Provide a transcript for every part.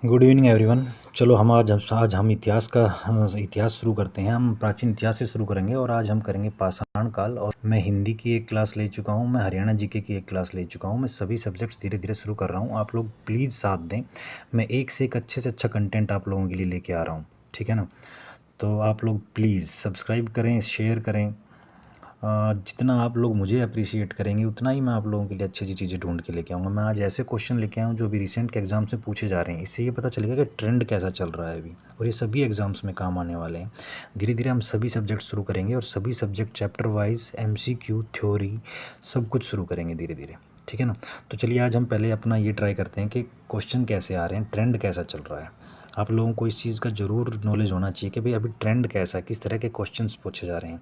Good evening everyone. चलो हम इतिहास शुरू करते हैं। हम प्राचीन इतिहास से शुरू करेंगे और आज हम करेंगे पाषाण काल। और मैं हिंदी की एक क्लास ले चुका हूँ, मैं हरियाणा जीके की एक क्लास ले चुका हूँ। मैं सभी सब्जेक्ट्स धीरे धीरे शुरू कर रहा हूँ। आप लोग प्लीज़ साथ दें। मैं एक से एक अच्छे से अच्छा कंटेंट आप लोगों के लिए लेके आ रहा हूँ, ठीक है ना। तो आप लोग प्लीज़ सब्सक्राइब करें, शेयर करें। जितना आप लोग मुझे अप्रिशिएट करेंगे उतना ही मैं आप लोगों के लिए अच्छी अच्छी चीज़ें ढूंढ के लेके आऊँगा। मैं आज ऐसे क्वेश्चन लेके आया हूँ जो अभी रिसेंट के एग्ज़ाम से पूछे जा रहे हैं। इससे ये पता चलेगा कि ट्रेंड कैसा चल रहा है अभी, और ये सभी एग्ज़ाम्स में काम आने वाले हैं। धीरे धीरे हम सभी सब्जेक्ट शुरू करेंगे और सभी subject chapter wise MCQ theory सब कुछ शुरू करेंगे धीरे धीरे, ठीक है ना। तो चलिए आज हम पहले अपना ये ट्राई करते हैं कि क्वेश्चन कैसे आ रहे हैं, ट्रेंड कैसा चल रहा है। आप लोगों को इस चीज़ का ज़रूर नॉलेज होना चाहिए कि भाई अभी ट्रेंड कैसा है, किस तरह के क्वेश्चंस पूछे जा रहे हैं।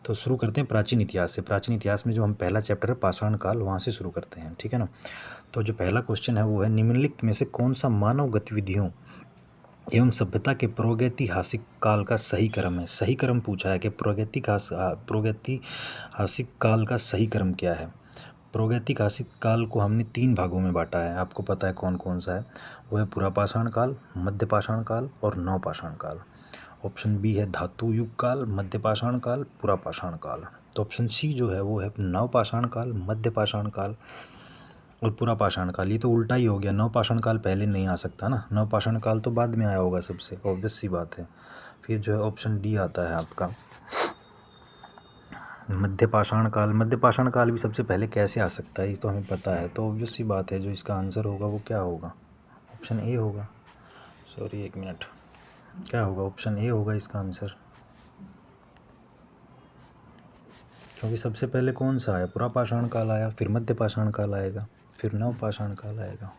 तो शुरू करते हैं प्राचीन इतिहास से। प्राचीन इतिहास में जो हम पहला चैप्टर है पाषाण काल, वहाँ से शुरू करते हैं, ठीक है ना। तो जो पहला क्वेश्चन है वो है, निम्नलिखित में से कौन सा मानव गतिविधियों एवं सभ्यता के प्रागैतिहासिक काल का सही क्रम है। सही क्रम पूछा है कि प्रागैतिहासिक काल का सही क्रम क्या है। प्रागैतिहासिक काल को हमने 3 भागों में बांटा है, आपको पता है कौन कौन सा है। वो है पुरापाषाण काल, मध्यपाषाण काल और नवपाषाण काल। ऑप्शन बी है धातु युग काल, मध्यपाषाण काल, पुरापाषाण काल। तो ऑप्शन सी जो है वो है नवपाषाण काल, मध्यपाषाण काल और पुरापाषाण काल। ये तो उल्टा ही हो गया, नवपाषाण काल पहले नहीं आ सकता ना, नवपाषाण काल तो बाद में आया होगा, सबसे ऑब्वियस सी बात है। फिर जो है ऑप्शन डी आता है आपका मध्यपाषाण काल। मध्यपाषाण काल भी सबसे पहले कैसे आ सकता है ये तो हमें पता है, तो ऑब्वियस सी बात है जो इसका आंसर होगा वो क्या होगा, ऑप्शन ए होगा। सॉरी एक मिनट, क्या होगा, ऑप्शन ए होगा इसका आंसर। क्योंकि सबसे पहले कौन सा आया, पुरापाषाण काल आया, फिर मध्यपाषाण काल आएगा, फिर नवपाषाण काल आएगा,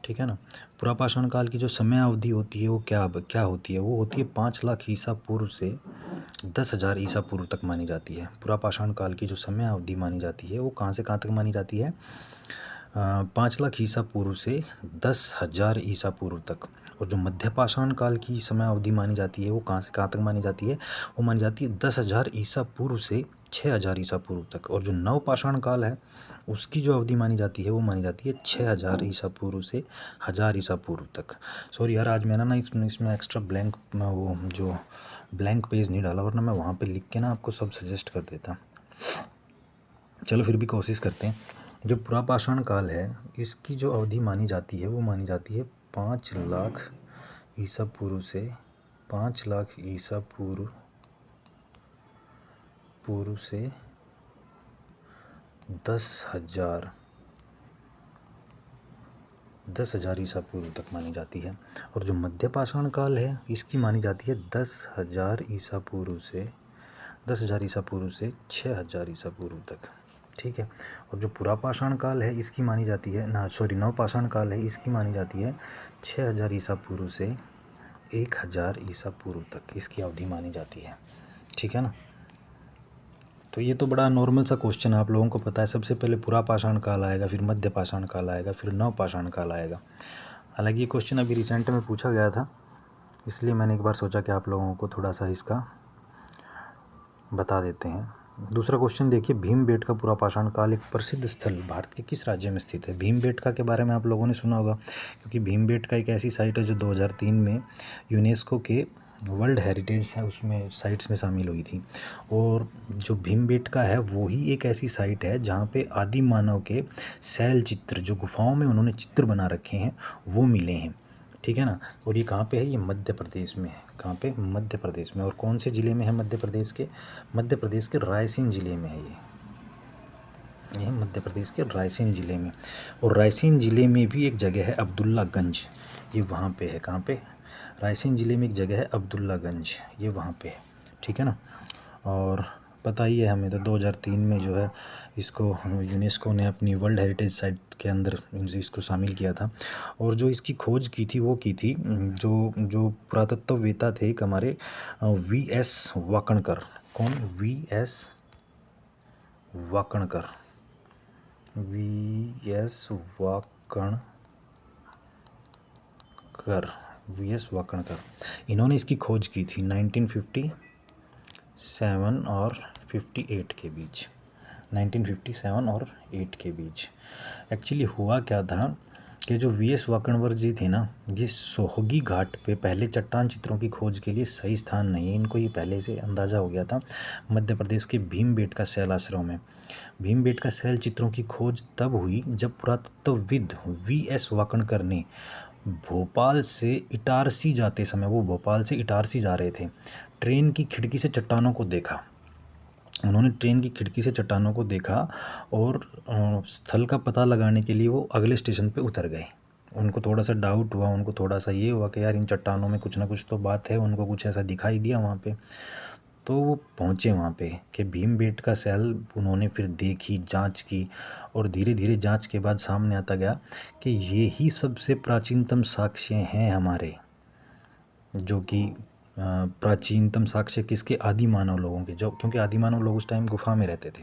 ठीक है ना। पुरापाषाण काल की जो समय अवधि होती है वो क्या होती है, वो होती है 5 लाख ईसा पूर्व से 10,000 ईसा पूर्व तक मानी जाती है। पुरापाषाण काल की जो समय अवधि मानी जाती है वो कहाँ से कहाँ तक मानी जाती है, 5 लाख ईसा पूर्व से 10,000 ईसा पूर्व तक। और जो मध्यपाषाण काल की समय अवधि मानी जाती है वो कहाँ से कहाँ तक मानी जाती है, वो मानी जाती है 10,000 ईसा पूर्व से 6,000 ईसा पूर्व तक। और जो नवपाषाण काल है उसकी जो अवधि मानी जाती है वो मानी जाती है 6,000 ईसा पूर्व से 1,000 ईसा पूर्व तक। सॉरी यार, आज मैंने ना इसमें एक्स्ट्रा ब्लैंक वो जो ब्लैंक पेज नहीं डाला, वरना मैं वहाँ पे लिख के ना आपको सब सजेस्ट कर देता। चलो फिर भी कोशिश करते हैं। जो पुरापाषाण काल है इसकी जो अवधि मानी जाती है वो मानी जाती है 5 लाख ईसा पूर्व से 5 लाख ईसा पूर्व से 10,000 ईसा पूर्व तक मानी जाती है। और जो मध्यपाषाण काल है इसकी मानी जाती है 10,000 ईसा पूर्व से 6,000 ईसा पूर्व तक, ठीक है। और जो पुरापाषाण काल है इसकी मानी जाती है नवपाषाण काल है इसकी मानी जाती है 6,000 ईसा पूर्व से 1,000 ईसा पूर्व तक, इसकी अवधि मानी जाती है, ठीक है ना। तो ये तो बड़ा नॉर्मल सा क्वेश्चन है, आप लोगों को पता है। सबसे पहले पुरापाषाण काल आएगा, फिर मध्यपाषाण काल आएगा, फिर नवपाषाण काल आएगा। हालांकि ये क्वेश्चन अभी रिसेंट में पूछा गया था, इसलिए मैंने एक बार सोचा कि आप लोगों को थोड़ा सा इसका बता देते हैं। दूसरा क्वेश्चन देखिए, भीमबेटका पुरापाषाण काल एक प्रसिद्ध स्थल भारत के किस राज्य में स्थित है। भीमबेटका के बारे में आप लोगों ने सुना होगा, क्योंकि भीमबेटका एक ऐसी साइट है जो 2003 में यूनेस्को के वर्ल्ड हेरिटेज है उसमें साइट्स में शामिल हुई थी। और जो भीमबेटका है वो ही एक ऐसी साइट है जहाँ पे आदि मानव के शैल चित्र, जो गुफाओं में उन्होंने चित्र बना रखे हैं, वो मिले हैं, ठीक है ना। और ये कहाँ पे है, ये मध्य प्रदेश में है। कहाँ पे, मध्य प्रदेश में। और कौन से ज़िले में है, मध्य प्रदेश के रायसेन ज़िले में है ये मध्य प्रदेश के रायसेन ज़िले में। और रायसेन ज़िले में भी एक जगह है अब्दुल्लागंज, ये वहाँ पे है। कहाँ पे, रायसेन ज़िले में एक जगह है अब्दुल्लागंज, ये वहाँ पे है, ठीक है ना। और पता ही है हमें, तो 2003 में जो है इसको यूनेस्को ने अपनी वर्ल्ड हेरिटेज साइट के अंदर इसको शामिल किया था। और जो इसकी खोज की थी वो की थी जो जो पुरातत्ववेत्ता थे एक हमारे VS वाकणकर। कौन, VS वाकणकर, VS वाकणकर। इन्होंने इसकी खोज की थी 1957 और 58 के बीच, 1957 और 8 के बीच। एक्चुअली हुआ क्या था कि जो वी एस वाकणवर जी थे ना, ये सोहगी घाट पे पहले चट्टान चित्रों की खोज के लिए सही स्थान नहीं है। इनको ये पहले से अंदाज़ा हो गया था। मध्य प्रदेश के भीमबेटका शैल आश्रम में भीमबेटका शैल चित्रों की खोज तब हुई जब पुरातत्वविद वी एस वाकणकर ने भोपाल से इटारसी जाते समय, वो भोपाल से इटारसी जा रहे थे, ट्रेन की खिड़की से चट्टानों को देखा। उन्होंने ट्रेन की खिड़की से चट्टानों को देखा और स्थल का पता लगाने के लिए वो अगले स्टेशन पे उतर गए। उनको थोड़ा सा डाउट हुआ, उनको थोड़ा सा ये हुआ कि यार इन चट्टानों में कुछ ना कुछ तो बात है, उनको कुछ ऐसा दिखाई दिया वहाँ पे। तो वो पहुँचे वहाँ पे कि भीमबेटका शैल उन्होंने फिर देखी, जांच की, और धीरे धीरे जांच के बाद सामने आता गया कि ये ही सबसे प्राचीनतम साक्ष्य हैं हमारे, जो कि प्राचीनतम साक्ष्य किसके, आदि मानव लोगों के, जो क्योंकि आदि मानव लोग उस टाइम गुफा में रहते थे,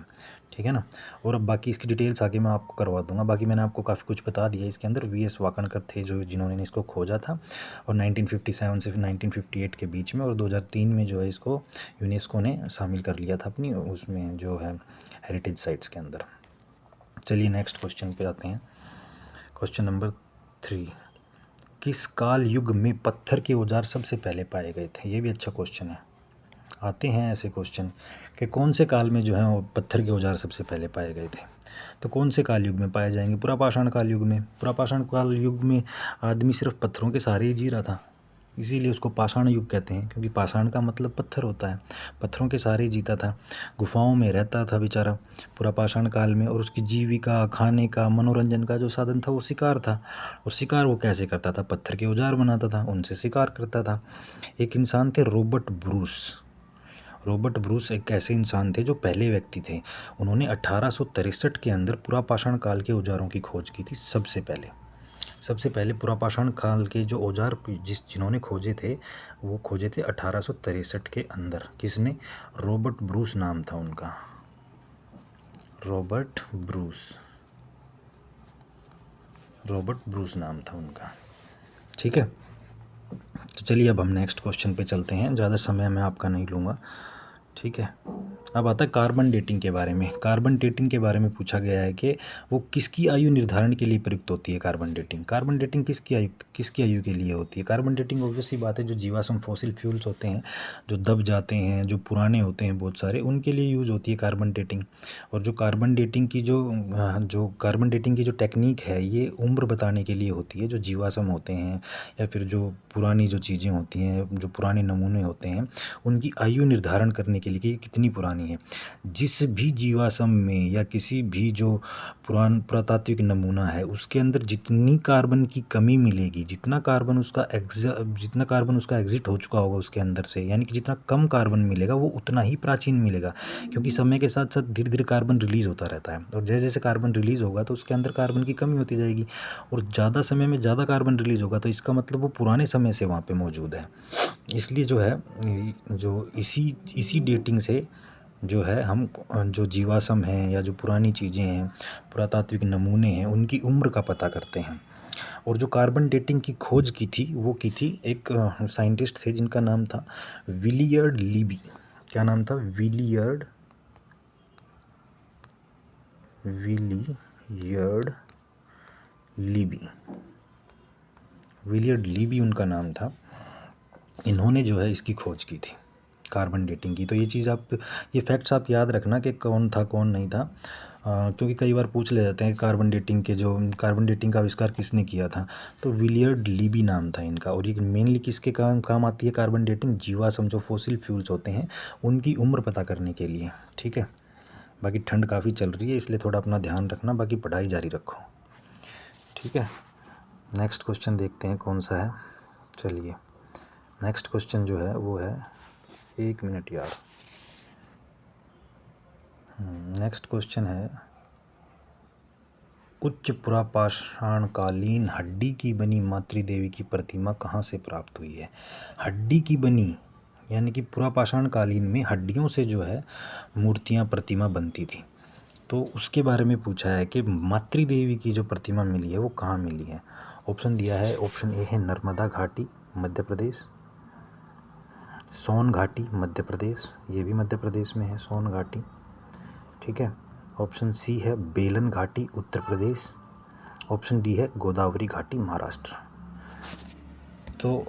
ठीक है ना। और अब बाकी इसकी डिटेल्स आगे मैं आपको करवा दूंगा। बाकी मैंने आपको काफ़ी कुछ बता दिया इसके अंदर। वी एस वाकणकर थे जो जिन्होंने इसको खोजा था, और 1957 से 1958 के बीच में, और 2003 में जो है इसको यूनेस्को ने शामिल कर लिया था अपनी उसमें जो है हेरिटेज साइट्स के अंदर। चलिए नेक्स्ट क्वेश्चन पे आते हैं। क्वेश्चन नंबर 3, किस काल युग में पत्थर के औजार सबसे पहले पाए गए थे? ये भी अच्छा क्वेश्चन है। आते हैं ऐसे क्वेश्चन कि कौन से काल में जो है वो पत्थर के औजार सबसे पहले पाए गए थे। तो कौन से काल युग में पाए जाएंगे? पुरापाषाण काल युग में। पुरापाषाण काल युग में आदमी सिर्फ पत्थरों के सहारे ही जी रहा था, इसीलिए उसको पाषाण युग कहते हैं, क्योंकि पाषाण का मतलब पत्थर होता है। पत्थरों के सहारे ही जीता था, गुफाओं में रहता था बेचारा पुरापाषाण काल में, और उसकी जीविका, खाने का, मनोरंजन का जो साधन था वो शिकार था। और शिकार वो कैसे करता था? पत्थर के औजार बनाता था, उनसे शिकार करता था। एक इंसान थे रॉबर्ट ब्रूस। रॉबर्ट ब्रूस एक ऐसे इंसान थे जो पहले व्यक्ति थे। उन्होंने 1863 के अंदर पुरापाषाण काल के औजारों की खोज की थी। सबसे पहले पुरापाषाण काल के जो औजार जिन्होंने खोजे थे, वो खोजे थे 1863 के अंदर। किसने? रॉबर्ट ब्रूस नाम था उनका, रॉबर्ट ब्रूस नाम था उनका, ठीक है। तो चलिए अब हम नेक्स्ट क्वेश्चन पे चलते हैं, ज़्यादा समय मैं आपका नहीं लूँगा, ठीक है। अब आता है कार्बन डेटिंग के बारे में। कार्बन डेटिंग के बारे में पूछा गया है कि वो किसकी आयु निर्धारण के लिए प्रयुक्त होती है। कार्बन डेटिंग किसकी आयु के लिए होती है? कार्बन डेटिंग ऑब्वियस सी बात है, जो जीवाश्म फॉसिल फ्यूल्स होते हैं, जो दब जाते हैं, जो पुराने होते हैं बहुत सारे, उनके लिए यूज़ होती है कार्बन डेटिंग। और जो कार्बन डेटिंग की जो टेक्निक है, ये उम्र बताने के लिए होती है। जो जीवाश्म होते हैं या फिर जो पुरानी जो चीज़ें होती हैं, जो पुराने नमूने होते हैं, उनकी आयु निर्धारण करने के लिए कि कितनी पुरानी है। जिस भी जीवाश्म में या किसी भी जो पुरातात्विक नमूना है, उसके अंदर जितनी कार्बन की कमी मिलेगी, जितना कार्बन उसका एग्जिट हो चुका होगा उसके अंदर से, यानी कि जितना कम कार्बन मिलेगा वो उतना ही प्राचीन मिलेगा, क्योंकि समय के साथ साथ धीरे धीरे कार्बन रिलीज होता रहता है, और जैसे जैसे कार्बन रिलीज होगा तो उसके अंदर कार्बन की कमी होती जाएगी, और ज़्यादा समय में ज़्यादा कार्बन रिलीज होगा, तो इसका मतलब वो पुराने समय से वहाँ पे मौजूद है। इसलिए जो है, जो इसी डेटिंग से जो है हम जो जीवाश्म हैं या जो पुरानी चीज़ें हैं, पुरातात्विक नमूने हैं, उनकी उम्र का पता करते हैं। और जो कार्बन डेटिंग की खोज की थी, वो की थी एक साइंटिस्ट थे जिनका नाम था विलियर्ड लीबी। क्या नाम था? विलियर्ड लीबी उनका नाम था। इन्होंने जो है इसकी खोज की थी, कार्बन डेटिंग की। तो ये फैक्ट्स आप याद रखना कि कौन था कौन नहीं था, क्योंकि कई बार पूछ ले जाते हैं कार्बन डेटिंग का आविष्कार किसने किया था। तो विलियर्ड लीबी नाम था इनका। और ये मेनली किसके काम आती है कार्बन डेटिंग? जीवाश्म जो फॉसिल फ्यूल्स होते हैं, उनकी उम्र पता करने के लिए, ठीक है। बाकी ठंड काफ़ी चल रही है, इसलिए थोड़ा अपना ध्यान रखना, बाकी पढ़ाई जारी रखो, ठीक है। नेक्स्ट क्वेश्चन देखते हैं कौन सा है। चलिए नेक्स्ट क्वेश्चन जो है वो है, 1 मिनट यार। नेक्स्ट क्वेश्चन है, उच्च पुरापाषाणकालीन हड्डी की बनी मातृदेवी की प्रतिमा कहाँ से प्राप्त हुई है? हड्डी की बनी, यानी कि पुरापाषाणकालीन में हड्डियों से जो है मूर्तियाँ, प्रतिमा बनती थी। तो उसके बारे में पूछा है कि मातृदेवी की जो प्रतिमा मिली है वो कहाँ मिली है। ऑप्शन दिया है, ऑप्शन ए है नर्मदा घाटी मध्य प्रदेश, सोन घाटी मध्य प्रदेश, ये भी मध्य प्रदेश में है सोन घाटी, ठीक है। ऑप्शन सी है बेलन घाटी उत्तर प्रदेश, ऑप्शन डी है गोदावरी घाटी महाराष्ट्र। तो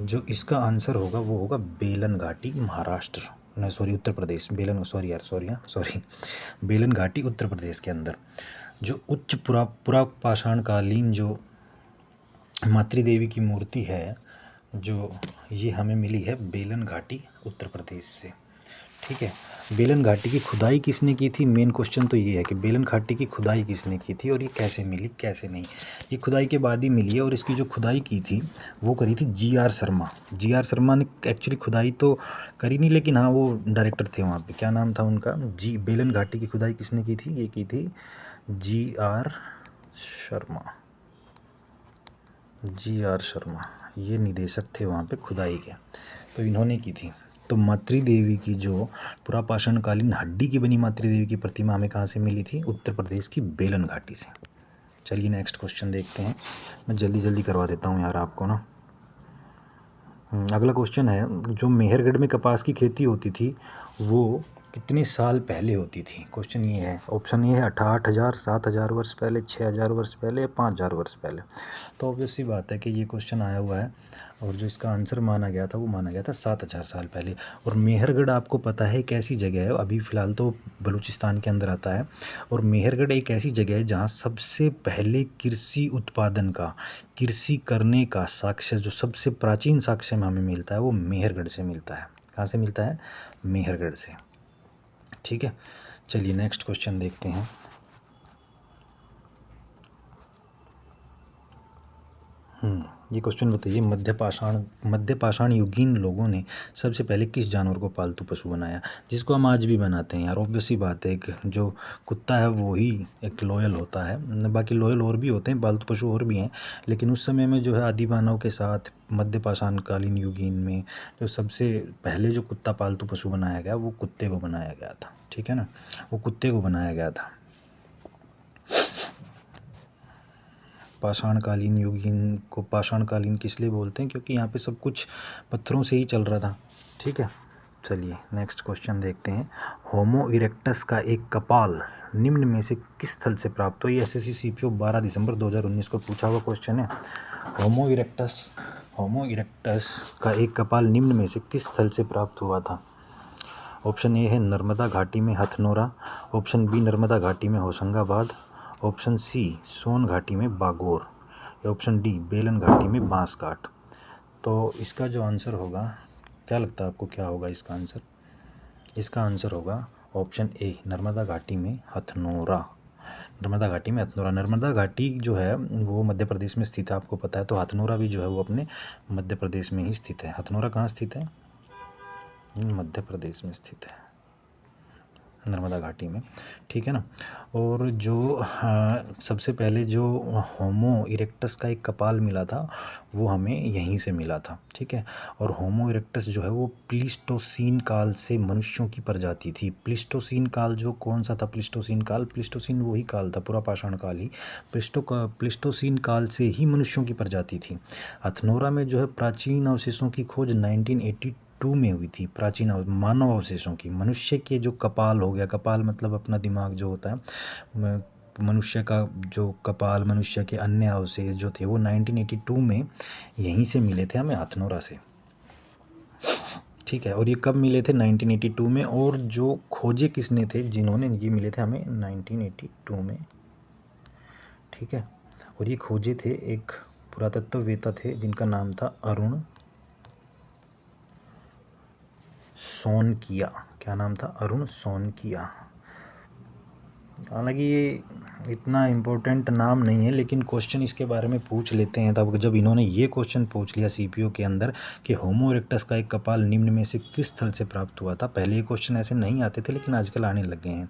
जो इसका आंसर होगा वो होगा बेलन घाटी महाराष्ट्र, नहीं सॉरी उत्तर प्रदेश, बेलन सॉरी यार सॉरी बेलन घाटी उत्तर प्रदेश के अंदर। जो उच्च पुरापाषाणकालीन जो मातृ देवी की मूर्ति है जो ये हमें मिली है बेलन घाटी उत्तर प्रदेश से। ठीक है, बेलन घाटी की खुदाई किसने की थी, मेन क्वेश्चन तो ये है कि बेलन घाटी की खुदाई किसने की थी और ये कैसे मिली कैसे नहीं। ये खुदाई के बाद ही मिली है और इसकी जो खुदाई की थी वो करी थी जी.आर. शर्मा। जी.आर. शर्मा ने एक्चुअली खुदाई तो करी नहीं, लेकिन हाँ वो डायरेक्टर थे वहाँ पे, क्या नाम था उनका, बेलन घाटी की खुदाई किसने की थी, ये की थी जी.आर. शर्मा। जी.आर. शर्मा ये निदेशक थे वहाँ पे खुदाई के, तो इन्होंने की थी। तो मातृ देवी की जो पुरापाषाणकालीन हड्डी की बनी मातृ देवी की प्रतिमा हमें कहाँ से मिली थी, उत्तर प्रदेश की बेलन घाटी से। चलिए नेक्स्ट क्वेश्चन देखते हैं, मैं जल्दी जल्दी करवा देता हूँ यार आपको ना। अगला क्वेश्चन है, जो मेहरगढ़ में कपास की खेती होती थी वो कितने साल पहले होती थी। क्वेश्चन ये है, ऑप्शन ये है 68,000, 7,000 वर्ष पहले, 6,000 वर्ष पहले या 5,000 वर्ष पहले। तो ऑब्वियस सी बात है कि ये क्वेश्चन आया हुआ है और जो इसका आंसर माना गया था वो माना गया था 7,000 साल पहले। और मेहरगढ़ आपको पता है एक ऐसी जगह है, अभी फ़िलहाल तो बलूचिस्तान के अंदर आता है, और मेहरगढ़ एक ऐसी जगह है जहाँ सबसे पहले कृषि उत्पादन का, कृषि करने का साक्ष्य, जो सबसे प्राचीन साक्ष्य में हमें मिलता है वो मेहरगढ़ से मिलता है। कहाँ से मिलता है, मेहरगढ़ से। ठीक है, चलिए नेक्स्ट क्वेश्चन देखते हैं। ये क्वेश्चन बताइए, मध्य पाषाण युगीन लोगों ने सबसे पहले किस जानवर को पालतू पशु बनाया, जिसको हम आज भी बनाते हैं यार। ऑब्वियस सी बात है, एक जो कुत्ता है वो ही एक लॉयल होता है, बाकी लॉयल और भी होते हैं, पालतू पशु और भी हैं, लेकिन उस समय में जो है आदि मानव के साथ मध्य पाषाणकालीन युगीन में जो सबसे पहले जो कुत्ता पालतू पशु बनाया गया वो कुत्ते को बनाया गया था। ठीक है ना, वो कुत्ते को बनाया गया था। पाषाणकालीन युगीन को पाषाणकालीन किस लिए बोलते हैं, क्योंकि यहाँ पे सब कुछ पत्थरों से ही चल रहा था। ठीक है, चलिए नेक्स्ट क्वेश्चन देखते हैं। होमो इरेक्टस का एक कपाल निम्न में से किस स्थल से प्राप्त हुआ। ये एसएससी सीपीओ 12 दिसंबर 2019 को पूछा हुआ क्वेश्चन है। होमो इरेक्टस का एक कपाल निम्न में से किस स्थल से प्राप्त हुआ था। ऑप्शन ए है नर्मदा घाटी में हथनोरा, ऑप्शन बी नर्मदा घाटी में होशंगाबाद, ऑप्शन सी सोन घाटी में बागोर, या ऑप्शन डी बेलन घाटी में बांसघाट। तो इसका जो आंसर होगा, क्या लगता है आपको क्या होगा इसका आंसर। इसका आंसर होगा ऑप्शन ए नर्मदा घाटी में हथनोरा। नर्मदा घाटी में हथनोरा। नर्मदा घाटी जो है वो मध्य प्रदेश में स्थित है, आपको पता है, तो हथनोरा भी जो है वो अपने मध्य प्रदेश में ही स्थित है। हथनोरा कहाँ स्थित है, मध्य प्रदेश में स्थित है, नर्मदा घाटी में। ठीक है ना। और जो सबसे पहले जो होमो इरेक्टस का एक कपाल मिला था वो हमें यहीं से मिला था। ठीक है, और होमो इरेक्टस जो है वो प्लीस्टोसीन काल से मनुष्यों की प्रजाति थी। प्लीस्टोसीन काल जो कौन सा था, प्लीस्टोसीन काल, प्लीस्टोसीन वही काल था, पुरापाषाण काल ही। प्लीस्टोसीन काल से ही मनुष्यों की प्रजाति थी। हथनोरा में जो है प्राचीन अवशेषों की खोज 1982 में हुई थी। प्राचीन मानव अवशेषों की, मनुष्य के जो कपाल हो गया, कपाल मतलब अपना दिमाग जो होता है, मनुष्य का जो कपाल, मनुष्य के अन्य अवशेष जो थे वो 1982 में यहीं से मिले थे हमें, हथनोरा से। ठीक है, और ये कब मिले थे, 1982 में। और जो खोजे किसने थे, जिन्होंने ये मिले थे हमें 1982 में। ठीक है, और ये खोजे थे एक पुरातत्ववेत्ता थे जिनका नाम था अरुण सोनकिया। क्या नाम था, अरुण सोनकिया। हालांकि ये इतना इम्पोर्टेंट नाम नहीं है, लेकिन क्वेश्चन इसके बारे में पूछ लेते हैं। तब जब इन्होंने ये क्वेश्चन पूछ लिया सीपीओ के अंदर कि होमो इरेक्टस का एक कपाल निम्न में से किस स्थल से प्राप्त हुआ था, पहले ये क्वेश्चन ऐसे नहीं आते थे लेकिन आजकल आने लग गए हैं,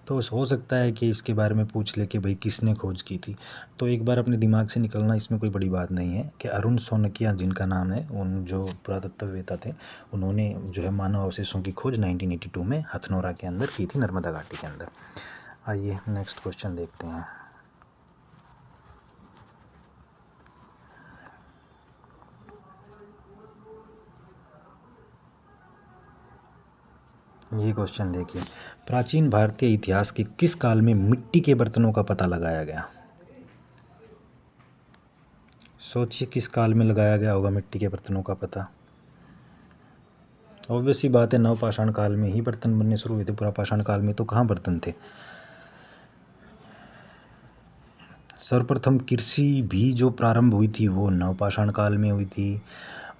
तो हो सकता है कि इसके बारे में पूछ ले कि भाई किसने खोज की थी। तो एक बार अपने दिमाग से निकलना इसमें कोई बड़ी बात नहीं है कि अरुण सोनकिया जिनका नाम है, उन जो पुरातत्ववेत्ता थे, उन्होंने जो है मानव अवशेषों की खोज 1982 में हथनोरा के अंदर की थी, नर्मदा घाटी के अंदर। आइए नेक्स्ट क्वेश्चन देखते हैं। ये क्वेश्चन देखिए, प्राचीन भारतीय इतिहास के किस काल में मिट्टी के बर्तनों का पता लगाया गया। सोचिए किस काल में लगाया गया होगा मिट्टी के बर्तनों का पता। ऑब्वियस सी बात है, नवपाषाण काल में ही बर्तन बनने शुरू हुए थे। पुरापाषाण काल में तो कहाँ बर्तन थे। सर्वप्रथम कृषि भी जो प्रारंभ हुई थी वो नवपाषाण काल में हुई थी।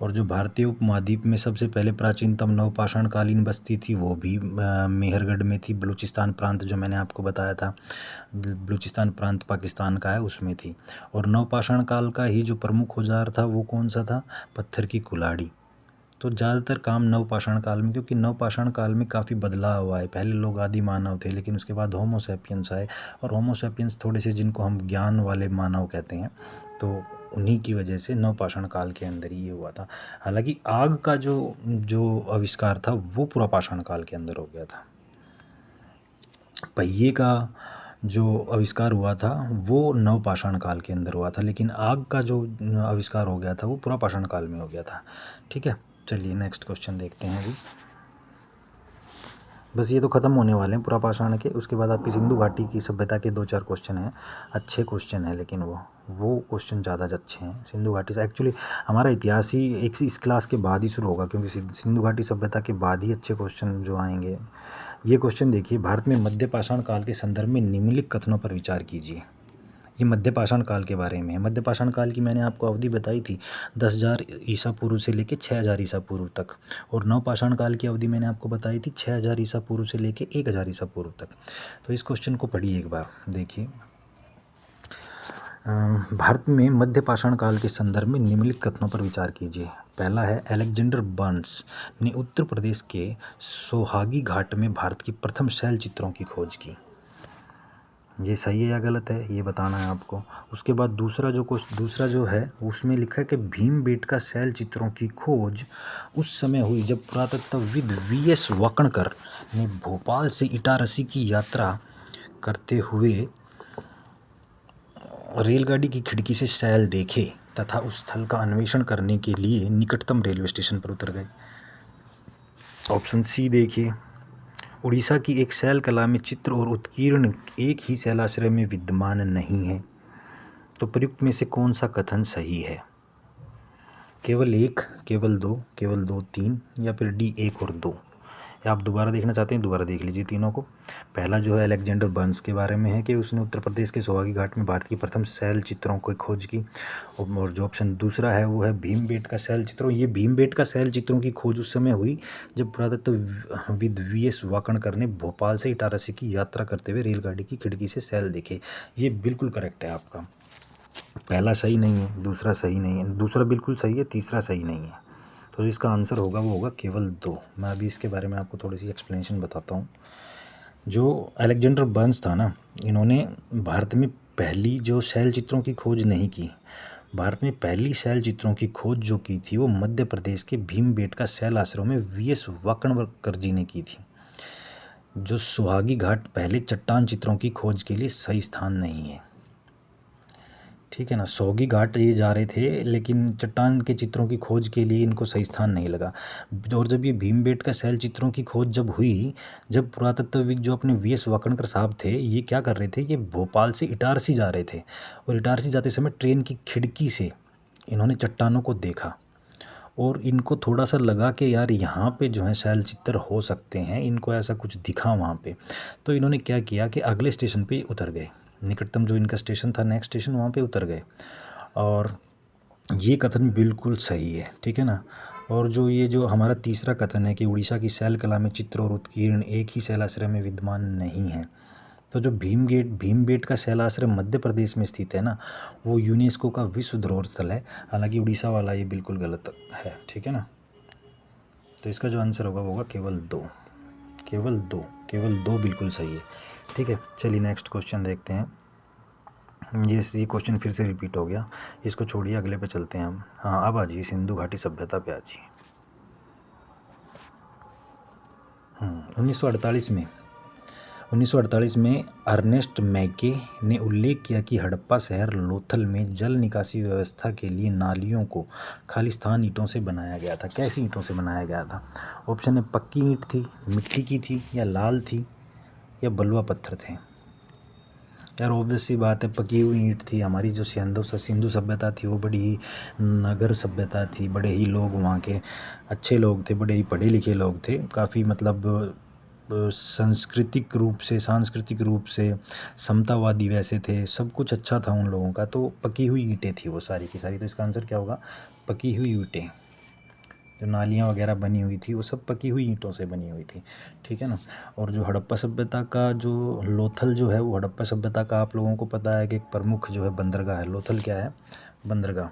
और जो भारतीय उपमहाद्वीप में सबसे पहले प्राचीनतम नवपाषाण कालीन बस्ती थी वो भी मेहरगढ़ में थी। बलूचिस्तान प्रांत जो मैंने आपको बताया था, बलूचिस्तान प्रांत पाकिस्तान का है, उसमें थी। और नवपाषाण काल का ही जो प्रमुख औजार था वो कौन सा था, पत्थर की कुल्हाड़ी। तो ज़्यादातर काम नवपाषाण काल में, क्योंकि नवपाषाण काल में काफ़ी बदलाव हुआ है। पहले लोग आदि मानव थे, लेकिन उसके बाद होमो सैपियंस आए, और होमो सैपियंस थोड़े से जिनको हम ज्ञान वाले मानव कहते हैं, तो उन्हीं की वजह से नवपाषाण काल के अंदर ही ये हुआ था। हालांकि आग का जो आविष्कार था वो पुरापाषाण काल के अंदर हो गया था। पहिए का जो आविष्कार हुआ था वो नवपाषाण काल के अंदर हुआ था, लेकिन आग का जो आविष्कार हो गया था वो पुरापाषाण काल में हो गया था। ठीक है, चलिए नेक्स्ट क्वेश्चन देखते हैं अभी। बस ये तो ख़त्म होने वाले हैं पुरापाषाण के। उसके बाद आपकी सिंधु घाटी की सभ्यता के 2-4 क्वेश्चन हैं, अच्छे क्वेश्चन हैं, लेकिन वो क्वेश्चन ज़्यादा अच्छे हैं। सिंधु घाटी से एक्चुअली हमारा इतिहास ही इस क्लास के बाद ही शुरू होगा, क्योंकि सिंधु घाटी सभ्यता के बाद ही अच्छे क्वेश्चन जो आएंगे। ये क्वेश्चन देखिए, भारत में मध्यपाषाण काल के संदर्भ में निम्नलिखित कथनों पर विचार कीजिए। ये मध्यपाषाण काल के बारे में है। मध्यपाषाण काल की मैंने आपको अवधि बताई थी 10,000 ईसा पूर्व से लेके 6,000 ईसा पूर्व तक, और नवपाषाण काल की अवधि मैंने आपको बताई थी 6,000 ईसा पूर्व से लेके 1,000 ईसा पूर्व तक। तो इस क्वेश्चन को पढ़िए एक बार, देखिए। भारत में मध्यपाषाण काल के संदर्भ में निम्नलिखित कथनों पर विचार कीजिए। पहला है, अलेक्जेंडर बर्न्स ने उत्तर प्रदेश के सोहागी घाट में भारत की प्रथम शैल चित्रों की खोज की। ये सही है या गलत है, ये बताना है आपको। उसके बाद दूसरा जो है उसमें लिखा है कि भीमबेटका शैल चित्रों की खोज उस समय हुई जब पुरातत्वविद वीएस वाकणकर ने भोपाल से इटारसी की यात्रा करते हुए रेलगाड़ी की खिड़की से शैल देखे तथा उस स्थल का अन्वेषण करने के लिए निकटतम रेलवे स्टेशन पर उतर गए। ऑप्शन सी देखिए, उड़ीसा की एक शैल कला में चित्र और उत्कीर्ण एक ही शैलाश्रय में विद्यमान नहीं है। तो प्रयुक्त में से कौन सा कथन सही है? केवल एक, केवल दो, तीन, या फिर डी 1 और 2? या आप दोबारा देखना चाहते हैं, दोबारा देख लीजिए तीनों को। पहला जो है अलेक्जेंडर बर्न्स के बारे में है कि उसने उत्तर प्रदेश के सोहागी घाट में भारत की प्रथम शैल चित्रों की खोज की। और जो ऑप्शन दूसरा है वो है भीमबेटका शैल चित्रों। ये भीमबेटका शैल चित्रों की खोज उस समय हुई जब पुरातत्वविद वीएस वाकणकर ने भोपाल से इटारसी की यात्रा करते हुए रेलगाड़ी की खिड़की से शैल देखे। ये बिल्कुल करेक्ट है आपका। पहला सही नहीं है, दूसरा सही नहीं है, दूसरा बिल्कुल सही है, तीसरा सही नहीं है। तो इसका आंसर होगा वो होगा केवल 2। मैं अभी इसके बारे में आपको थोड़ी सी एक्सप्लेनेशन बताता हूँ। जो अलेक्जेंडर बर्न्स था ना, इन्होंने भारत में पहली जो शैल चित्रों की खोज नहीं की। भारत में पहली शैल चित्रों की खोज जो की थी वो मध्य प्रदेश के भीमबेटका शैल आश्रम में वीएस वाकणकर जी ने की थी। जो सुहागी घाट पहले चट्टान चित्रों की खोज के लिए सही स्थान नहीं है। ठीक है ना, सोहागी घाट ये जा रहे थे, लेकिन चट्टान के चित्रों की खोज के लिए इनको सही स्थान नहीं लगा। और जब ये भीमबेटका शैल चित्रों की खोज जब हुई, जब पुरातत्वविद जो अपने वीएस वाकणकर साहब थे, ये क्या कर रहे थे, ये भोपाल से इटारसी जा रहे थे, और इटारसी जाते समय ट्रेन की खिड़की से इन्होंने चट्टानों को देखा, और इनको थोड़ा सा लगा कि यार यहाँ पे जो है शैल चित्र हो सकते हैं, इनको ऐसा कुछ दिखा वहाँ पे। तो इन्होंने क्या किया कि अगले स्टेशन पे उतर गए, निकटतम जो इनका स्टेशन था, नेक्स्ट स्टेशन, वहाँ पे उतर गए। और ये कथन बिल्कुल सही है, ठीक है ना। और जो हमारा तीसरा कथन है कि उड़ीसा की शैल कला में चित्र और उत्कीर्ण एक ही शैलाश्रय में विद्यमान नहीं है, तो जो भीमबेटका शैलाश्रय मध्य प्रदेश में स्थित है ना, वो यूनेस्को का विश्व धरोहर स्थल है। हालांकि उड़ीसा वाला ये बिल्कुल गलत है, ठीक है ना। तो इसका जो आंसर होगा वो होगा केवल 2, केवल 2, केवल 2 बिल्कुल सही है। ठीक है, चलिए नेक्स्ट क्वेश्चन देखते हैं। ये क्वेश्चन फिर से रिपीट हो गया, इसको छोड़िए, अगले पे चलते हैं हम। हाँ, अब आ जाइए सिंधु घाटी सभ्यता पे आ जाइए। 1948 में अर्नेस्ट मैके ने उल्लेख किया कि हड़प्पा शहर लोथल में जल निकासी व्यवस्था के लिए नालियों को खालिस्तान ईंटों से बनाया गया था। कैसी ईंटों से बनाया गया था? ऑप्शन है, पक्की ईंट थी, मिट्टी की थी, या लाल थी, या बलुआ पत्थर थे। यार ऑब्वियस सी बात है, पकी हुई ईंट थी। हमारी जो सिंधु सभ्यता थी वो बड़ी ही नगर सभ्यता थी। बड़े ही लोग वहाँ के अच्छे लोग थे, बड़े ही पढ़े लिखे लोग थे, काफ़ी मतलब सांस्कृतिक रूप से समतावादी वैसे थे, सब कुछ अच्छा था उन लोगों का। तो पकी हुई ईंटें थी वो सारी की सारी। तो इसका आंसर क्या होगा? पकी हुई ईंटें। जो नालियाँ वगैरह बनी हुई थी वो सब पकी हुई ईंटों से बनी हुई थी, ठीक है ना। और जो हड़प्पा सभ्यता का जो लोथल जो है, वो हड़प्पा सभ्यता का आप लोगों को पता है कि एक प्रमुख जो है बंदरगाह है। लोथल क्या है? बंदरगाह।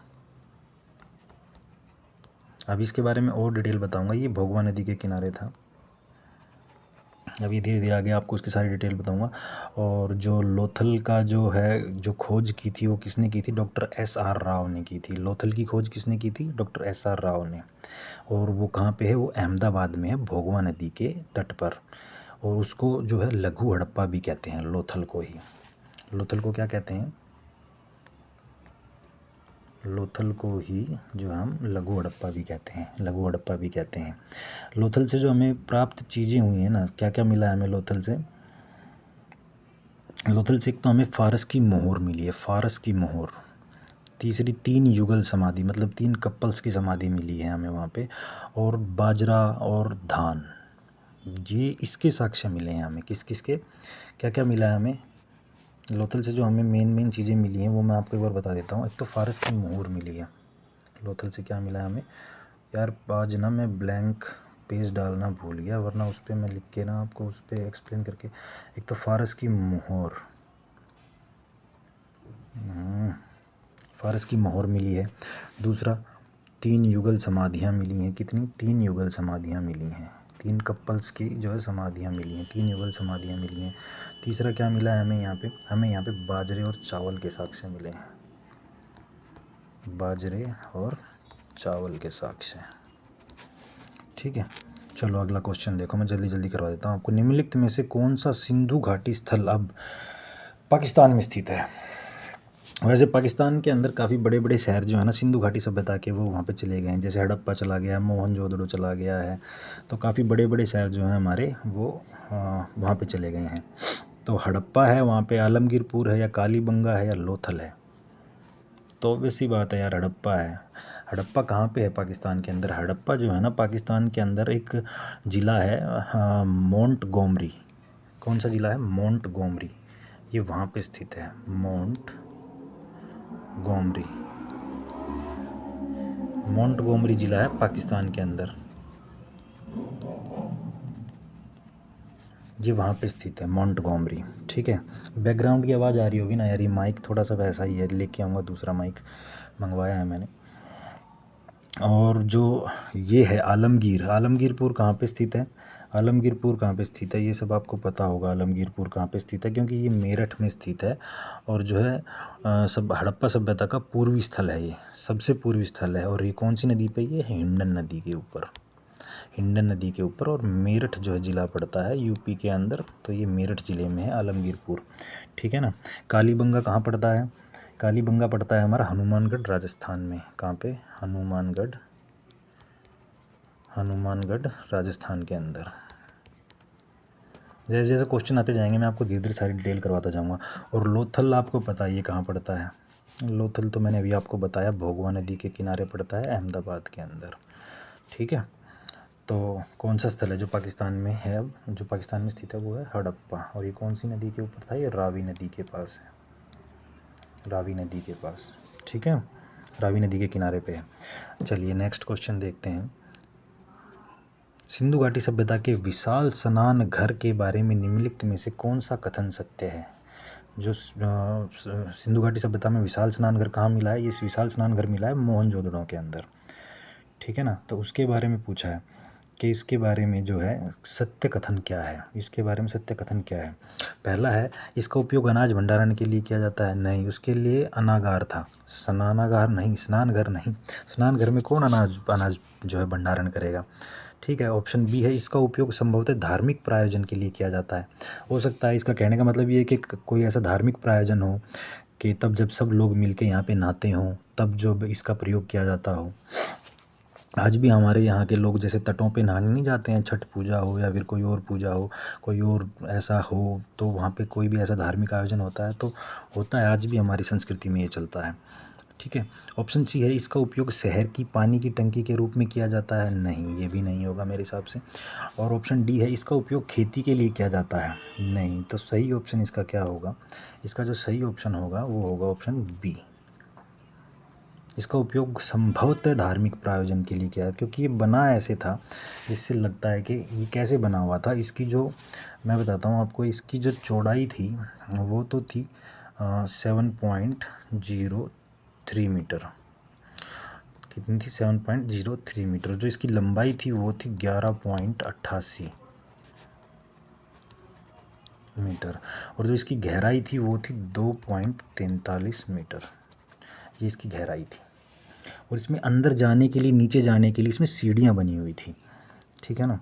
अभी इसके बारे में और डिटेल बताऊंगा। ये भोगवा नदी के किनारे था। अभी धीरे धीरे आगे आपको उसकी सारी डिटेल बताऊंगा। और जो लोथल का जो है, जो खोज की थी वो किसने की थी? Doctor SR. राव ने की थी। लोथल की खोज किसने की थी? Doctor SR. राव ने। और वो कहाँ पे है? वो अहमदाबाद में है, भोगवा नदी के तट पर। और उसको जो है लघु हड़प्पा भी कहते हैं, लोथल को ही। लोथल को क्या कहते हैं? लोथल को ही जो हम लघु हड़प्पा भी कहते हैं, लघु हड़प्पा भी कहते हैं। लोथल से जो हमें प्राप्त चीज़ें हुई हैं ना, क्या क्या मिला है हमें लोथल से? लोथल से एक तो हमें फारस की मोहर मिली है, फारस की मोहर। तीसरी 3 युगल समाधि, मतलब 3 कपल्स की समाधि मिली है हमें वहाँ पे। और बाजरा और धान, ये इसके साक्ष्य मिले हैं हमें। किस किस के, क्या क्या मिला है हमें लोथल से? जो हमें मेन चीज़ें मिली हैं वो मैं आपको एक बार बता देता हूँ। एक तो फारस की मोहर मिली है। लोथल से क्या मिला है हमें? यार आज ना मैं ब्लैंक पेज डालना भूल गया, वरना उस पर मैं लिख के ना आपको उस पर एक्सप्लेन करके। एक तो फारस की मोहर, फारस की मोहर मिली है। दूसरा 3 युगल समाधियाँ मिली हैं। कितनी? 3 युगल समाधियाँ मिली हैं। 3 कपल्स की जो है समाधियाँ मिली हैं, 3 युगल समाधियाँ मिली हैं। तीसरा क्या मिला है हमें यहाँ पे? हमें यहाँ पे बाजरे और चावल के साक्ष्य मिले हैं, बाजरे और चावल के साक्ष्य, ठीक है। चलो अगला क्वेश्चन देखो, मैं जल्दी जल्दी करवा देता हूँ आपको। निम्नलिखित में से कौन सा सिंधु घाटी स्थल अब पाकिस्तान में स्थित है? वैसे पाकिस्तान के अंदर काफ़ी बड़े बड़े शहर जो है ना सिंधु घाटी सभ्यता के, वो वहाँ पे चले गए हैं। जैसे हड़प्पा चला गया, मोहनजोदड़ो चला गया है। तो काफ़ी बड़े बड़े शहर जो हैं हमारे, वो वहाँ पे चले गए हैं। तो हड़प्पा है वहाँ पे, आलमगीरपुर है, या कालीबंगा है, या लोथल है? तो वैसी बात है यार, हड़प्पा है। हड़प्पा कहाँ पे है पाकिस्तान के अंदर? हड़प्पा जो है ना पाकिस्तान के अंदर एक ज़िला है, मोंटगोमरी। कौन सा ज़िला है? मोंटगोमरी। ये वहाँ पे स्थित है, मोंटगोमरी। मोंटगोमरी ज़िला है पाकिस्तान के अंदर, ये वहाँ पे स्थित है, मोंटगोमरी, ठीक है। बैकग्राउंड की आवाज़ आ रही होगी ना यार, ये माइक थोड़ा सा वैसा ही है, लेके आऊँगा दूसरा माइक, मंगवाया है मैंने। और जो ये है आलमगीरपुर कहाँ पे स्थित है? आलमगीरपुर कहाँ पे स्थित है? ये सब आपको पता होगा आलमगीरपुर कहाँ पे स्थित है, क्योंकि ये मेरठ में स्थित है। और जो है सब हड़प्पा सभ्यता का पूर्वी स्थल है, ये सबसे पूर्वी स्थल है। और ये कौन सी नदी पे? ये हिंडन नदी के ऊपर, हिंडन नदी के ऊपर। और मेरठ जो है ज़िला पड़ता है यूपी के अंदर, तो ये मेरठ ज़िले में है आलमगीरपुर, ठीक है ना। कालीबंगा कहाँ पड़ता है? कालीबंगा पड़ता है हमारा हनुमानगढ़ राजस्थान में। कहाँ पे? हनुमानगढ़ राजस्थान के अंदर। जैसे जैसे क्वेश्चन आते जाएंगे मैं आपको धीरे धीरे सारी डिटेल करवाता जाऊंगा। और लोथल आपको पता है ये कहाँ पड़ता है? लोथल तो मैंने अभी आपको बताया, भोगवा नदी के किनारे पड़ता है, अहमदाबाद के अंदर, ठीक है। तो कौन सा स्थल है जो पाकिस्तान में है अब, जो पाकिस्तान में स्थित है, वो है हड़प्पा। और ये कौन सी नदी के ऊपर था? ये रावी नदी के पास है, रावी नदी के पास, ठीक है, रावी नदी के किनारे पे है। चलिए नेक्स्ट क्वेश्चन देखते हैं। सिंधु घाटी सभ्यता के विशाल स्नान घर के बारे में निम्नलिखित में से कौन सा कथन सत्य है? जो सिंधु घाटी सभ्यता में विशाल स्नान घर कहाँ मिला है? इस विशाल स्नान घर मिला है मोहनजोदड़ो के अंदर, ठीक है ना। तो उसके बारे में पूछा है कि इसके बारे में जो है सत्य कथन क्या है, इसके बारे में सत्य कथन क्या है। पहला है, इसका उपयोग अनाज भंडारण के लिए किया जाता है। नहीं, उसके लिए अनागार था, स्नानागार नहीं, स्नान घर नहीं। स्नान घर में कौन अनाज जो है भंडारण करेगा, ठीक है। ऑप्शन बी है, इसका उपयोग संभवतः धार्मिक प्रायोजन के लिए किया जाता है। हो सकता है इसका कहने का मतलब ये है कि कोई ऐसा धार्मिक प्रायोजन हो कि तब जब सब लोग मिलके यहाँ पे नहाते हों, तब जो इसका प्रयोग किया जाता हो। आज भी हमारे यहाँ के लोग जैसे तटों पे नहाने नहीं जाते हैं, छठ पूजा हो या फिर कोई और पूजा हो, कोई और ऐसा हो, तो वहाँ पे कोई भी ऐसा धार्मिक आयोजन होता है तो होता है, आज भी हमारी संस्कृति में ये चलता है। ठीक है। ऑप्शन सी है, इसका उपयोग शहर की पानी की टंकी के रूप में किया जाता है। नहीं, ये भी नहीं होगा मेरे हिसाब से। और ऑप्शन डी है, इसका उपयोग खेती के लिए किया जाता है। नहीं, तो सही ऑप्शन इसका क्या होगा? इसका जो सही ऑप्शन होगा वो होगा ऑप्शन बी। इसका उपयोग संभवतः धार्मिक प्रायोजन के लिए किया है, क्योंकि ये बना ऐसे था जिससे लगता है कि ये कैसे बना हुआ था। इसकी जो मैं बताता हूँ आपको, इसकी जो चौड़ाई थी वो तो थी 7.03 मीटर। कितनी थी? 7.03 मीटर। जो इसकी लंबाई थी वो थी 11.88 मीटर। और जो इसकी गहराई थी वो थी 2.43 मीटर। ये इसकी गहराई थी। और इसमें अंदर जाने के लिए, नीचे जाने के लिए इसमें सीढ़ियाँ बनी हुई थी। ठीक है ना?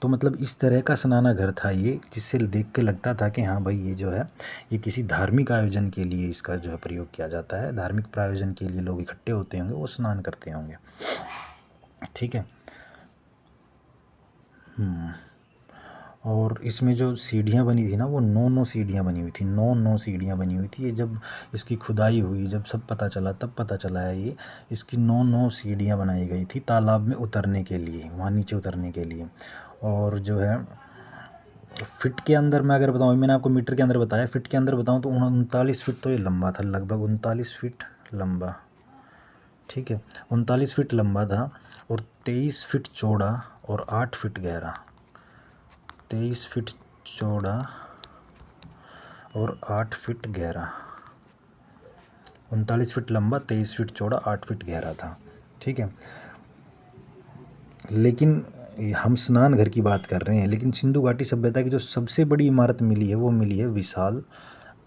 तो मतलब इस तरह का सनाना घर था ये, जिससे देख के लगता था कि हाँ भाई, ये जो है ये किसी धार्मिक आयोजन के लिए इसका जो है प्रयोग किया जाता है। धार्मिक प्रायोजन के लिए लोग इकट्ठे होते होंगे, वो स्नान करते होंगे। ठीक है। और इसमें जो सीढ़ियाँ बनी थी ना, वो 9 सीढ़ियाँ बनी हुई थी। 9 सीढ़ियाँ बनी हुई थी। ये जब इसकी खुदाई हुई, जब सब पता चला, तब पता चला है ये इसकी 9 सीढ़ियाँ बनाई गई थी तालाब में उतरने के लिए, वहाँ नीचे उतरने के लिए। और जो है फिट के अंदर मैं अगर बताऊँ, मैंने आपको मीटर के अंदर बताया, फिट के अंदर बताऊँ तो 39 फिट तो ये लंबा था, लगभग 39 फिट लंबा। ठीक है, 39 फिट लंबा था और 23 फिट चौड़ा और 8 फिट गहरा। 23 फिट चौड़ा और 8 फिट गहरा। 39 फिट लंबा, 23 फिट चौड़ा, 8 फिट गहरा था। ठीक है। लेकिन हम स्नान घर की बात कर रहे हैं, लेकिन सिंधु घाटी सभ्यता की जो सबसे बड़ी इमारत मिली है वो मिली है विशाल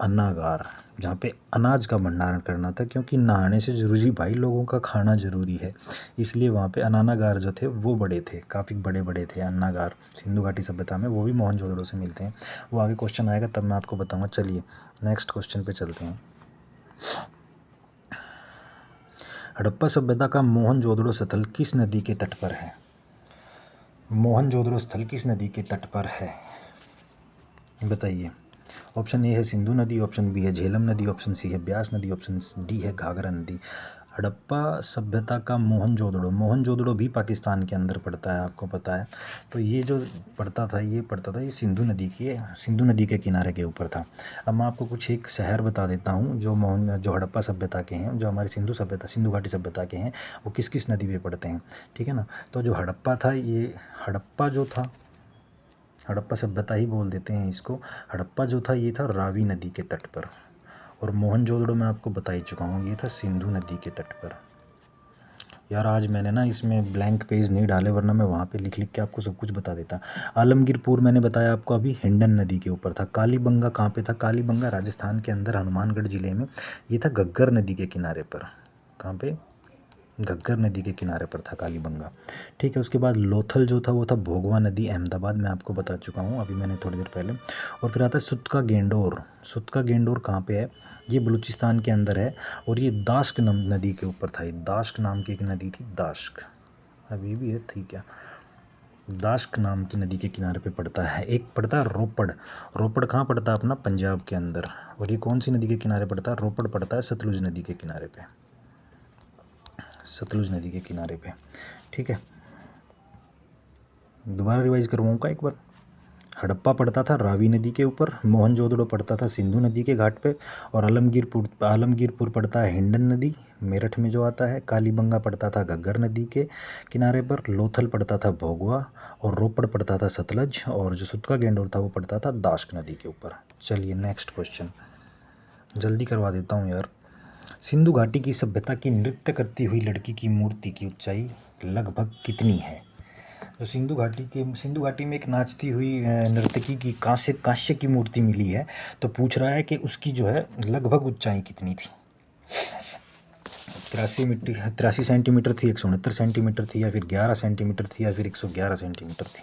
अन्नागार, जहाँ पे अनाज का भंडारण करना था, क्योंकि नहाने से ज़रूरी भाई लोगों का खाना ज़रूरी है, इसलिए वहाँ पे अन्नागार जो थे वो बड़े थे, काफ़ी बड़े बड़े थे अन्नागार सिंधु घाटी सभ्यता में। वो भी मोहनजोदड़ो से मिलते हैं। वो आगे क्वेश्चन आएगा तब मैं आपको बताऊँगा। चलिए नेक्स्ट क्वेश्चन पे चलते हैं। हड़प्पा सभ्यता का मोहनजोदड़ो स्थल किस नदी के तट पर है? मोहनजोदड़ो स्थल किस नदी के तट पर है, बताइए। ऑप्शन ए है सिंधु नदी, ऑप्शन बी है झेलम नदी, ऑप्शन सी है ब्यास नदी, ऑप्शन डी है घाघरा नदी। हड़प्पा सभ्यता का मोहनजोदड़ो, मोहनजोदड़ो भी पाकिस्तान के अंदर पड़ता है, आपको पता है। तो ये जो पड़ता था ये सिंधु नदी के किनारे के ऊपर था। अब मैं आपको कुछ एक शहर बता देता हूँ जो हड़प्पा सभ्यता के हैं, जो हमारी सिंधु घाटी सभ्यता के हैं, वो किस किस नदी पे पड़ते हैं। ठीक है ना? तो जो हड़प्पा था, ये हड़प्पा जो था, हड़प्पा सभ्यता ही बोल देते हैं इसको। हड़प्पा जो था ये था रावी नदी के तट पर, और मोहनजोदड़ो मैं आपको बता ही चुका हूँ, ये था सिंधु नदी के तट पर। यार आज मैंने ना इसमें ब्लैंक पेज नहीं डाले, वरना मैं वहाँ पे लिख लिख के आपको सब कुछ बता देता। आलमगीरपुर मैंने बताया आपको अभी, हिंडन नदी के ऊपर था। कालीबंगा कहाँ पे था? कालीबंगा राजस्थान के अंदर हनुमानगढ़ ज़िले में, ये था घग्गर नदी के किनारे पर। कहाँ पे? घग्गर नदी के किनारे पर था कालीबंगा। ठीक है। उसके बाद लोथल जो था वो था भोगवा नदी, अहमदाबाद में आपको बता चुका हूँ अभी मैंने थोड़ी देर पहले। और फिर आता है सुतका गेंडोर। सुतका गेंडोर कहाँ पे है? ये बलूचिस्तान के अंदर है, और ये दाश्क नदी के ऊपर था। ये दाश्क नाम की एक नदी थी, दाश्क अभी भी है। ठीक है। दाश्क नाम की नदी के किनारे पे पड़ता है। एक पड़ता है रोपड़। रोपड़ कहाँ पड़ता है? अपना पंजाब के अंदर। और ये कौन सी नदी के किनारे पड़ता है? रोपड़ पड़ता है सतलुज नदी के किनारे पे, सतलुज नदी के किनारे पे। ठीक है। दोबारा रिवाइज करवाऊँगा एक बार। हड़प्पा पड़ता था रावी नदी के ऊपर, मोहनजोदड़ो पड़ता था सिंधु नदी के घाट पे, और आलमगीरपुर पड़ता है हिंडन नदी मेरठ में जो आता है। कालीबंगा पड़ता था घग्गर नदी के किनारे पर, लोथल पड़ता था भोगवा, और रोपड़ पड़ता था सतलज, और जो सुतका गेंडोर था वो पड़ता था दाश्क नदी के ऊपर। चलिए नेक्स्ट क्वेश्चन जल्दी करवा देता हूँ यार। सिंधु घाटी की सभ्यता की नृत्य करती हुई लड़की की मूर्ति की ऊंचाई लगभग कितनी है? जो सिंधु घाटी में एक नाचती हुई नर्तकी की कांस्य की मूर्ति मिली है, तो पूछ रहा है कि उसकी जो है लगभग ऊंचाई कितनी थी। 83 सेंटीमीटर थी, 169 सेंटीमीटर थी, या फिर 11 सेंटीमीटर थी, या फिर 111 सेंटीमीटर थी।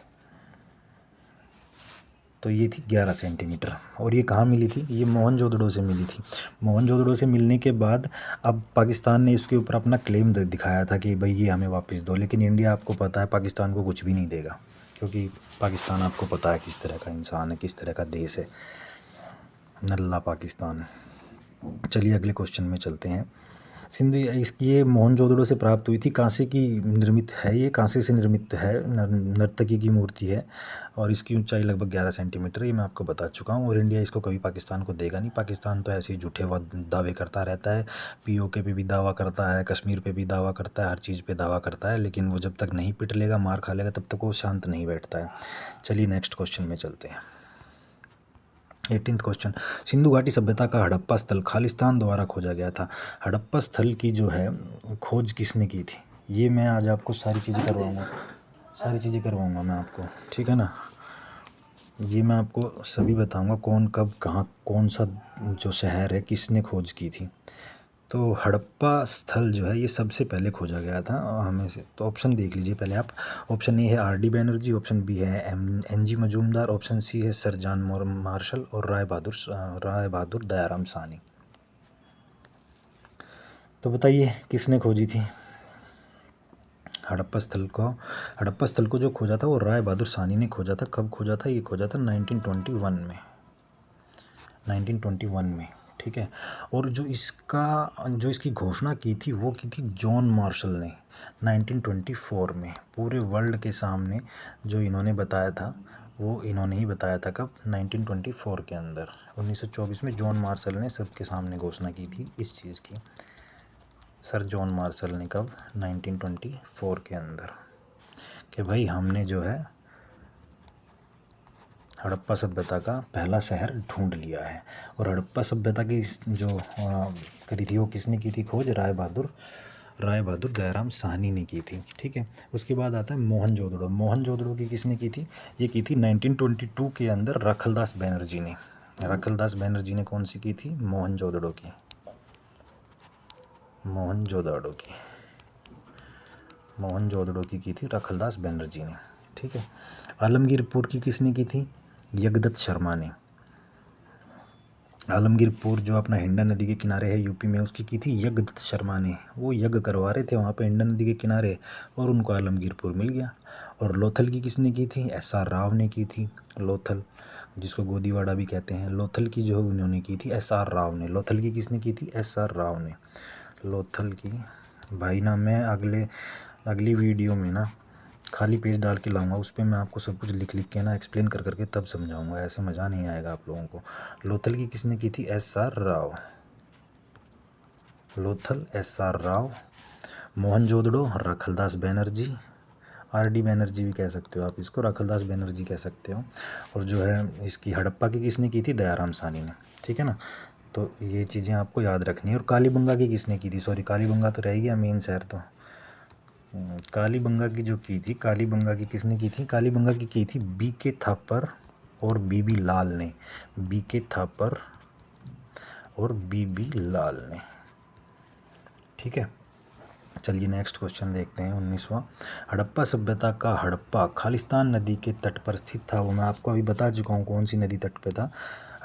तो ये थी 11 सेंटीमीटर। और ये कहाँ मिली थी? ये मोहनजोदड़ो से मिली थी। मोहनजोदड़ो से मिलने के बाद अब पाकिस्तान ने इसके ऊपर अपना क्लेम दिखाया था कि भाई ये हमें वापस दो, लेकिन इंडिया आपको पता है पाकिस्तान को कुछ भी नहीं देगा, क्योंकि पाकिस्तान आपको पता है किस तरह का इंसान है, किस तरह का देश है, नल्ला पाकिस्तान। चलिए अगले क्वेश्चन में चलते हैं। सिंधु इसकी ये मोहनजोदड़ो से प्राप्त हुई थी, कांसे की निर्मित है, ये कांसे से निर्मित है, नर्तकी की मूर्ति है और इसकी ऊंचाई लगभग 11 सेंटीमीटर, ये मैं आपको बता चुका हूँ। और इंडिया इसको कभी पाकिस्तान को देगा नहीं, पाकिस्तान तो ऐसे ही झूठे दावे करता रहता है, पीओके पे भी दावा करता है, कश्मीर पे भी दावा करता है, हर चीज़ पे दावा करता है, लेकिन वो जब तक नहीं पिट लेगा, मार खा लेगा, तब तक वो शांत नहीं बैठता है। चलिए नेक्स्ट क्वेश्चन में चलते हैं। 18th क्वेश्चन, सिंधु घाटी सभ्यता का हड़प्पा स्थल खालिस्तान द्वारा खोजा गया था। हड़प्पा स्थल की जो है खोज किसने की थी? ये मैं आज आपको सारी चीज़ें करवाऊंगा मैं आपको, ठीक है ना। ये मैं आपको सभी बताऊंगा, कौन कब कहाँ कौन सा जो शहर है किसने खोज की थी। तो हड़प्पा स्थल जो है ये सबसे पहले खोजा गया था हमें से। तो ऑप्शन देख लीजिए पहले आप। ऑप्शन ए है आर.डी. बैनर्जी, ऑप्शन बी है एन.जी. मजूमदार, ऑप्शन सी है सर जॉन मार्शल और राय बहादुर दयाराम साहनी। तो बताइए किसने खोजी थी हड़प्पा स्थल को? हड़प्पा स्थल को जो खोजा था वो राय बहादुर साहनी ने खोजा था। कब खोजा था? ये खोजा था 1921 में, ठीक है। और जो इसकी घोषणा की थी वो की थी जॉन मार्शल ने 1924 में। पूरे वर्ल्ड के सामने जो इन्होंने बताया था वो इन्होंने ही बताया था। कब? 1924 के अंदर। 1924 में जॉन मार्शल ने सबके सामने घोषणा की थी इस चीज़ की। सर जॉन मार्शल ने कब? 1924 के अंदर, कि भाई हमने जो है हड़प्पा सभ्यता का पहला शहर ढूंढ लिया है। और हड़प्पा सभ्यता की जो करी थी वो किसने की थी खोज? राय बहादुर दयाराम साहनी ने की थी, ठीक है। उसके बाद आता है मोहनजोदड़ो। मोहनजोदड़ो की किसने की थी? ये की थी 1922 के अंदर रखलदास बैनर्जी ने। रखलदास बैनर्जी ने कौन सी की थी? मोहनजोदड़ो की थी रखलदास बैनर्जी ने, ठीक है। आलमगीरपुर की किसने की थी? यगदत्त शर्मा ने। आलमगीरपुर जो अपना हिंडा नदी के किनारे है यूपी में, उसकी की थी यगदत्त शर्मा ने। वो यज्ञ करवा रहे थे वहाँ पे हिंडा नदी के किनारे और उनको आलमगीरपुर मिल गया। और लोथल की किसने की थी? एस.आर. राव ने की थी। लोथल जिसको गोदीवाड़ा भी कहते हैं, लोथल की जो उन्होंने की थी एस.आर. राव ने। लोथल की किसने की थी? एस.आर. राव ने। लोथल की भाई ना मैं अगली वीडियो में ना खाली पेज डाल के लाऊंगा, उस पर मैं आपको सब कुछ लिख के ना एक्सप्लेन कर करके तब समझाऊंगा, ऐसे मज़ा नहीं आएगा आप लोगों को। लोथल की किसने की थी? S R. Rao. Lothal S R. Rao. Mohenjodaro Rakhaldas Banerjee, R D. Banerjee भी कह सकते हो आप इसको, रखलदास बैनर्जी कह सकते हो। और जो है इसकी हड़प्पा की किसने की थी? दयाराम साहनी ने, ठीक है ना। तो ये चीज़ें आपको याद रखनी है। और कालीबंगा की किसने की थी? सॉरी, कालीबंगा तो रह गया मेन शहर। तो कालीबंगा की जो की थी, कालीबंगा की किसने की थी? कालीबंगा की थी बी.के. थापर और बी.बी. लाल ने। बी.के. थापर और बी.बी. लाल ने, ठीक है। चलिए नेक्स्ट क्वेश्चन देखते हैं 19वां। हड़प्पा सभ्यता का हड़प्पा खालिस्तान नदी के तट पर स्थित था। वो मैं आपको अभी बता चुका हूँ कौन सी नदी तट पे था।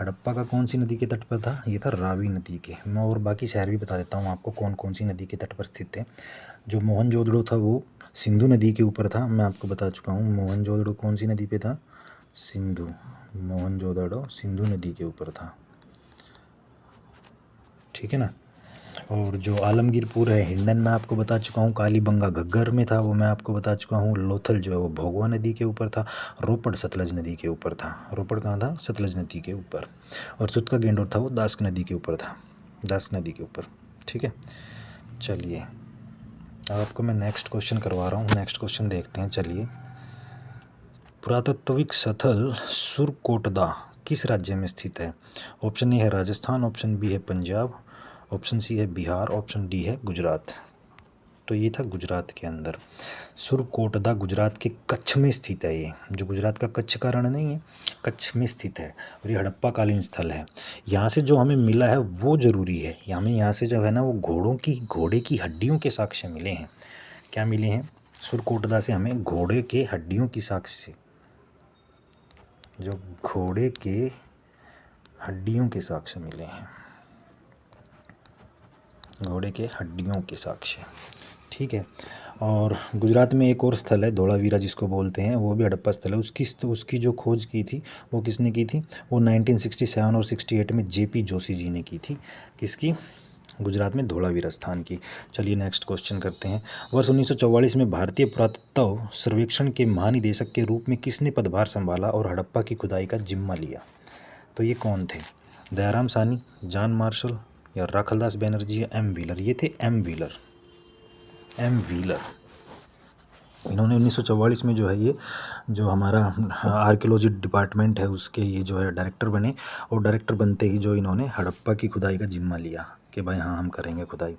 हड़प्पा का कौन सी नदी के तट पर था? ये था रावी नदी के। मैं और बाकी शहर भी बता देता हूँ आपको कौन कौन सी नदी के तट पर स्थित थे। जो मोहनजोदड़ो था वो सिंधु नदी के ऊपर था, मैं आपको बता चुका हूँ। मोहनजोदड़ो कौन सी नदी पे था? मोहनजोदड़ो सिंधु नदी के ऊपर था, ठीक है ना। और जो आलमगीरपुर है हिंडन मैं आपको बता चुका हूँ। कालीबंगा घग्गर में था, वो मैं आपको बता चुका हूँ। लोथल जो है वो भोगवा नदी के ऊपर था। रोपड़ सतलज नदी के ऊपर था। रोपड़ कहाँ था? सतलज नदी के ऊपर। और सुतका गेंडोर था वो दास नदी के ऊपर था, दास नदी के ऊपर, ठीक है। चलिए अब आपको मैं नेक्स्ट क्वेश्चन करवा रहा हूँ। नेक्स्ट क्वेश्चन देखते हैं। चलिए, पुरातात्विक स्थल सुरकोटदा किस राज्य में स्थित है? ऑप्शन ए है राजस्थान, ऑप्शन बी है पंजाब, ऑप्शन सी है बिहार, ऑप्शन डी है गुजरात। तो ये था गुजरात के अंदर। सुरकोटदा गुजरात के कच्छ में स्थित है। ये जो गुजरात का कच्छ का रण नहीं है, कच्छ में स्थित है। और ये हड़प्पा कालीन स्थल है। यहाँ से जो हमें मिला है वो ज़रूरी है। हमें यहाँ से जो है ना वो घोड़े की हड्डियों के साक्ष्य मिले हैं। क्या मिले हैं? सुरकोटदा से हमें घोड़े के हड्डियों की साक्ष्य जो घोड़े के हड्डियों के साक्ष्य मिले हैं, घोड़े के हड्डियों के साक्ष्य, ठीक है। और गुजरात में एक और स्थल है धोलावीरा जिसको बोलते हैं, वो भी हड़प्पा स्थल है। उसकी जो खोज की थी वो किसने की थी? वो 1967 और 68 में जेपी जोशी जी ने की थी। किसकी? गुजरात में धोलावीरा स्थान की। चलिए नेक्स्ट क्वेश्चन करते हैं। वर्ष 1944 में भारतीय पुरातत्व सर्वेक्षण के महानिदेशक के रूप में किसने पदभार संभाला और हड़प्पा की खुदाई का जिम्मा लिया? तो ये कौन थे? दयाराम सानी, जॉन मार्शल या राखलदास बनर्जी या एम व्हीलर? ये थे एम व्हीलर। इन्होंने 1944 में जो है ये जो हमारा आर्कियोलॉजी डिपार्टमेंट है उसके ये जो है डायरेक्टर बने, और डायरेक्टर बनते ही जो इन्होंने हड़प्पा की खुदाई का जिम्मा लिया कि भाई हाँ हम करेंगे खुदाई,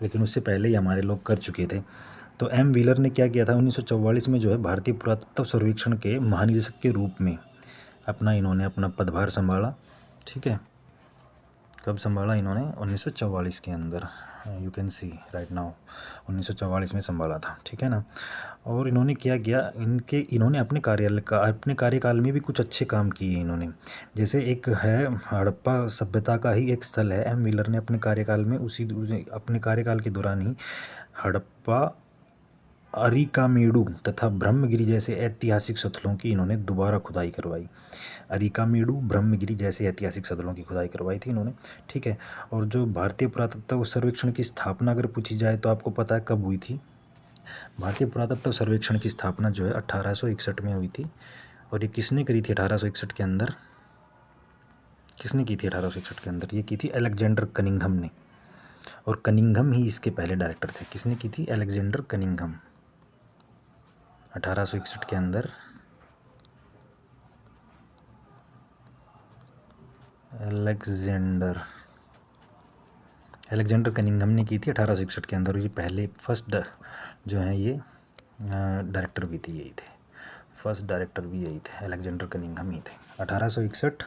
लेकिन उससे पहले ही हमारे लोग कर चुके थे। तो एम व्हीलर ने क्या किया था? 1944 में जो है भारतीय पुरातत्व सर्वेक्षण के महानिदेशक के रूप में इन्होंने अपना पदभार संभाला, ठीक है। कब संभाला इन्होंने? 1944 के अंदर, you can see right now 1944 में संभाला था, ठीक है ना। और इन्होंने क्या किया? इन्होंने अपने कार्यकाल में भी कुछ अच्छे काम किए इन्होंने। जैसे एक है हड़प्पा सभ्यता का ही एक स्थल है, एम व्हीलर ने अपने कार्यकाल में अपने कार्यकाल के दौरान ही हड़प्पा, अरिकामेडु तथा ब्रह्मगिरी जैसे ऐतिहासिक स्थलों की इन्होंने दोबारा खुदाई करवाई। अरिकामेडु, ब्रह्मगिरी जैसे ऐतिहासिक स्थलों की खुदाई करवाई थी इन्होंने, ठीक है। और जो भारतीय पुरातत्व सर्वेक्षण की स्थापना अगर पूछी जाए तो आपको पता है कब हुई थी? भारतीय पुरातत्व सर्वेक्षण की स्थापना जो है 1861 में हुई थी। और ये किसने करी थी 1861 के अंदर? किसने की थी 1861 के अंदर? ये की थी अलेक्जेंडर कनिंघम ने, और कनिंघम ही इसके पहले डायरेक्टर थे। किसने की थी? Alexander Cunningham. 1861 के अंदर अलेक्जेंडर कनिंघम ने की थी 1861 के अंदर। ये पहले फर्स्ट जो है ये डायरेक्टर भी थे, यही थे, फर्स्ट डायरेक्टर भी यही थे, अलेक्जेंडर कनिंघम ही थे। 1861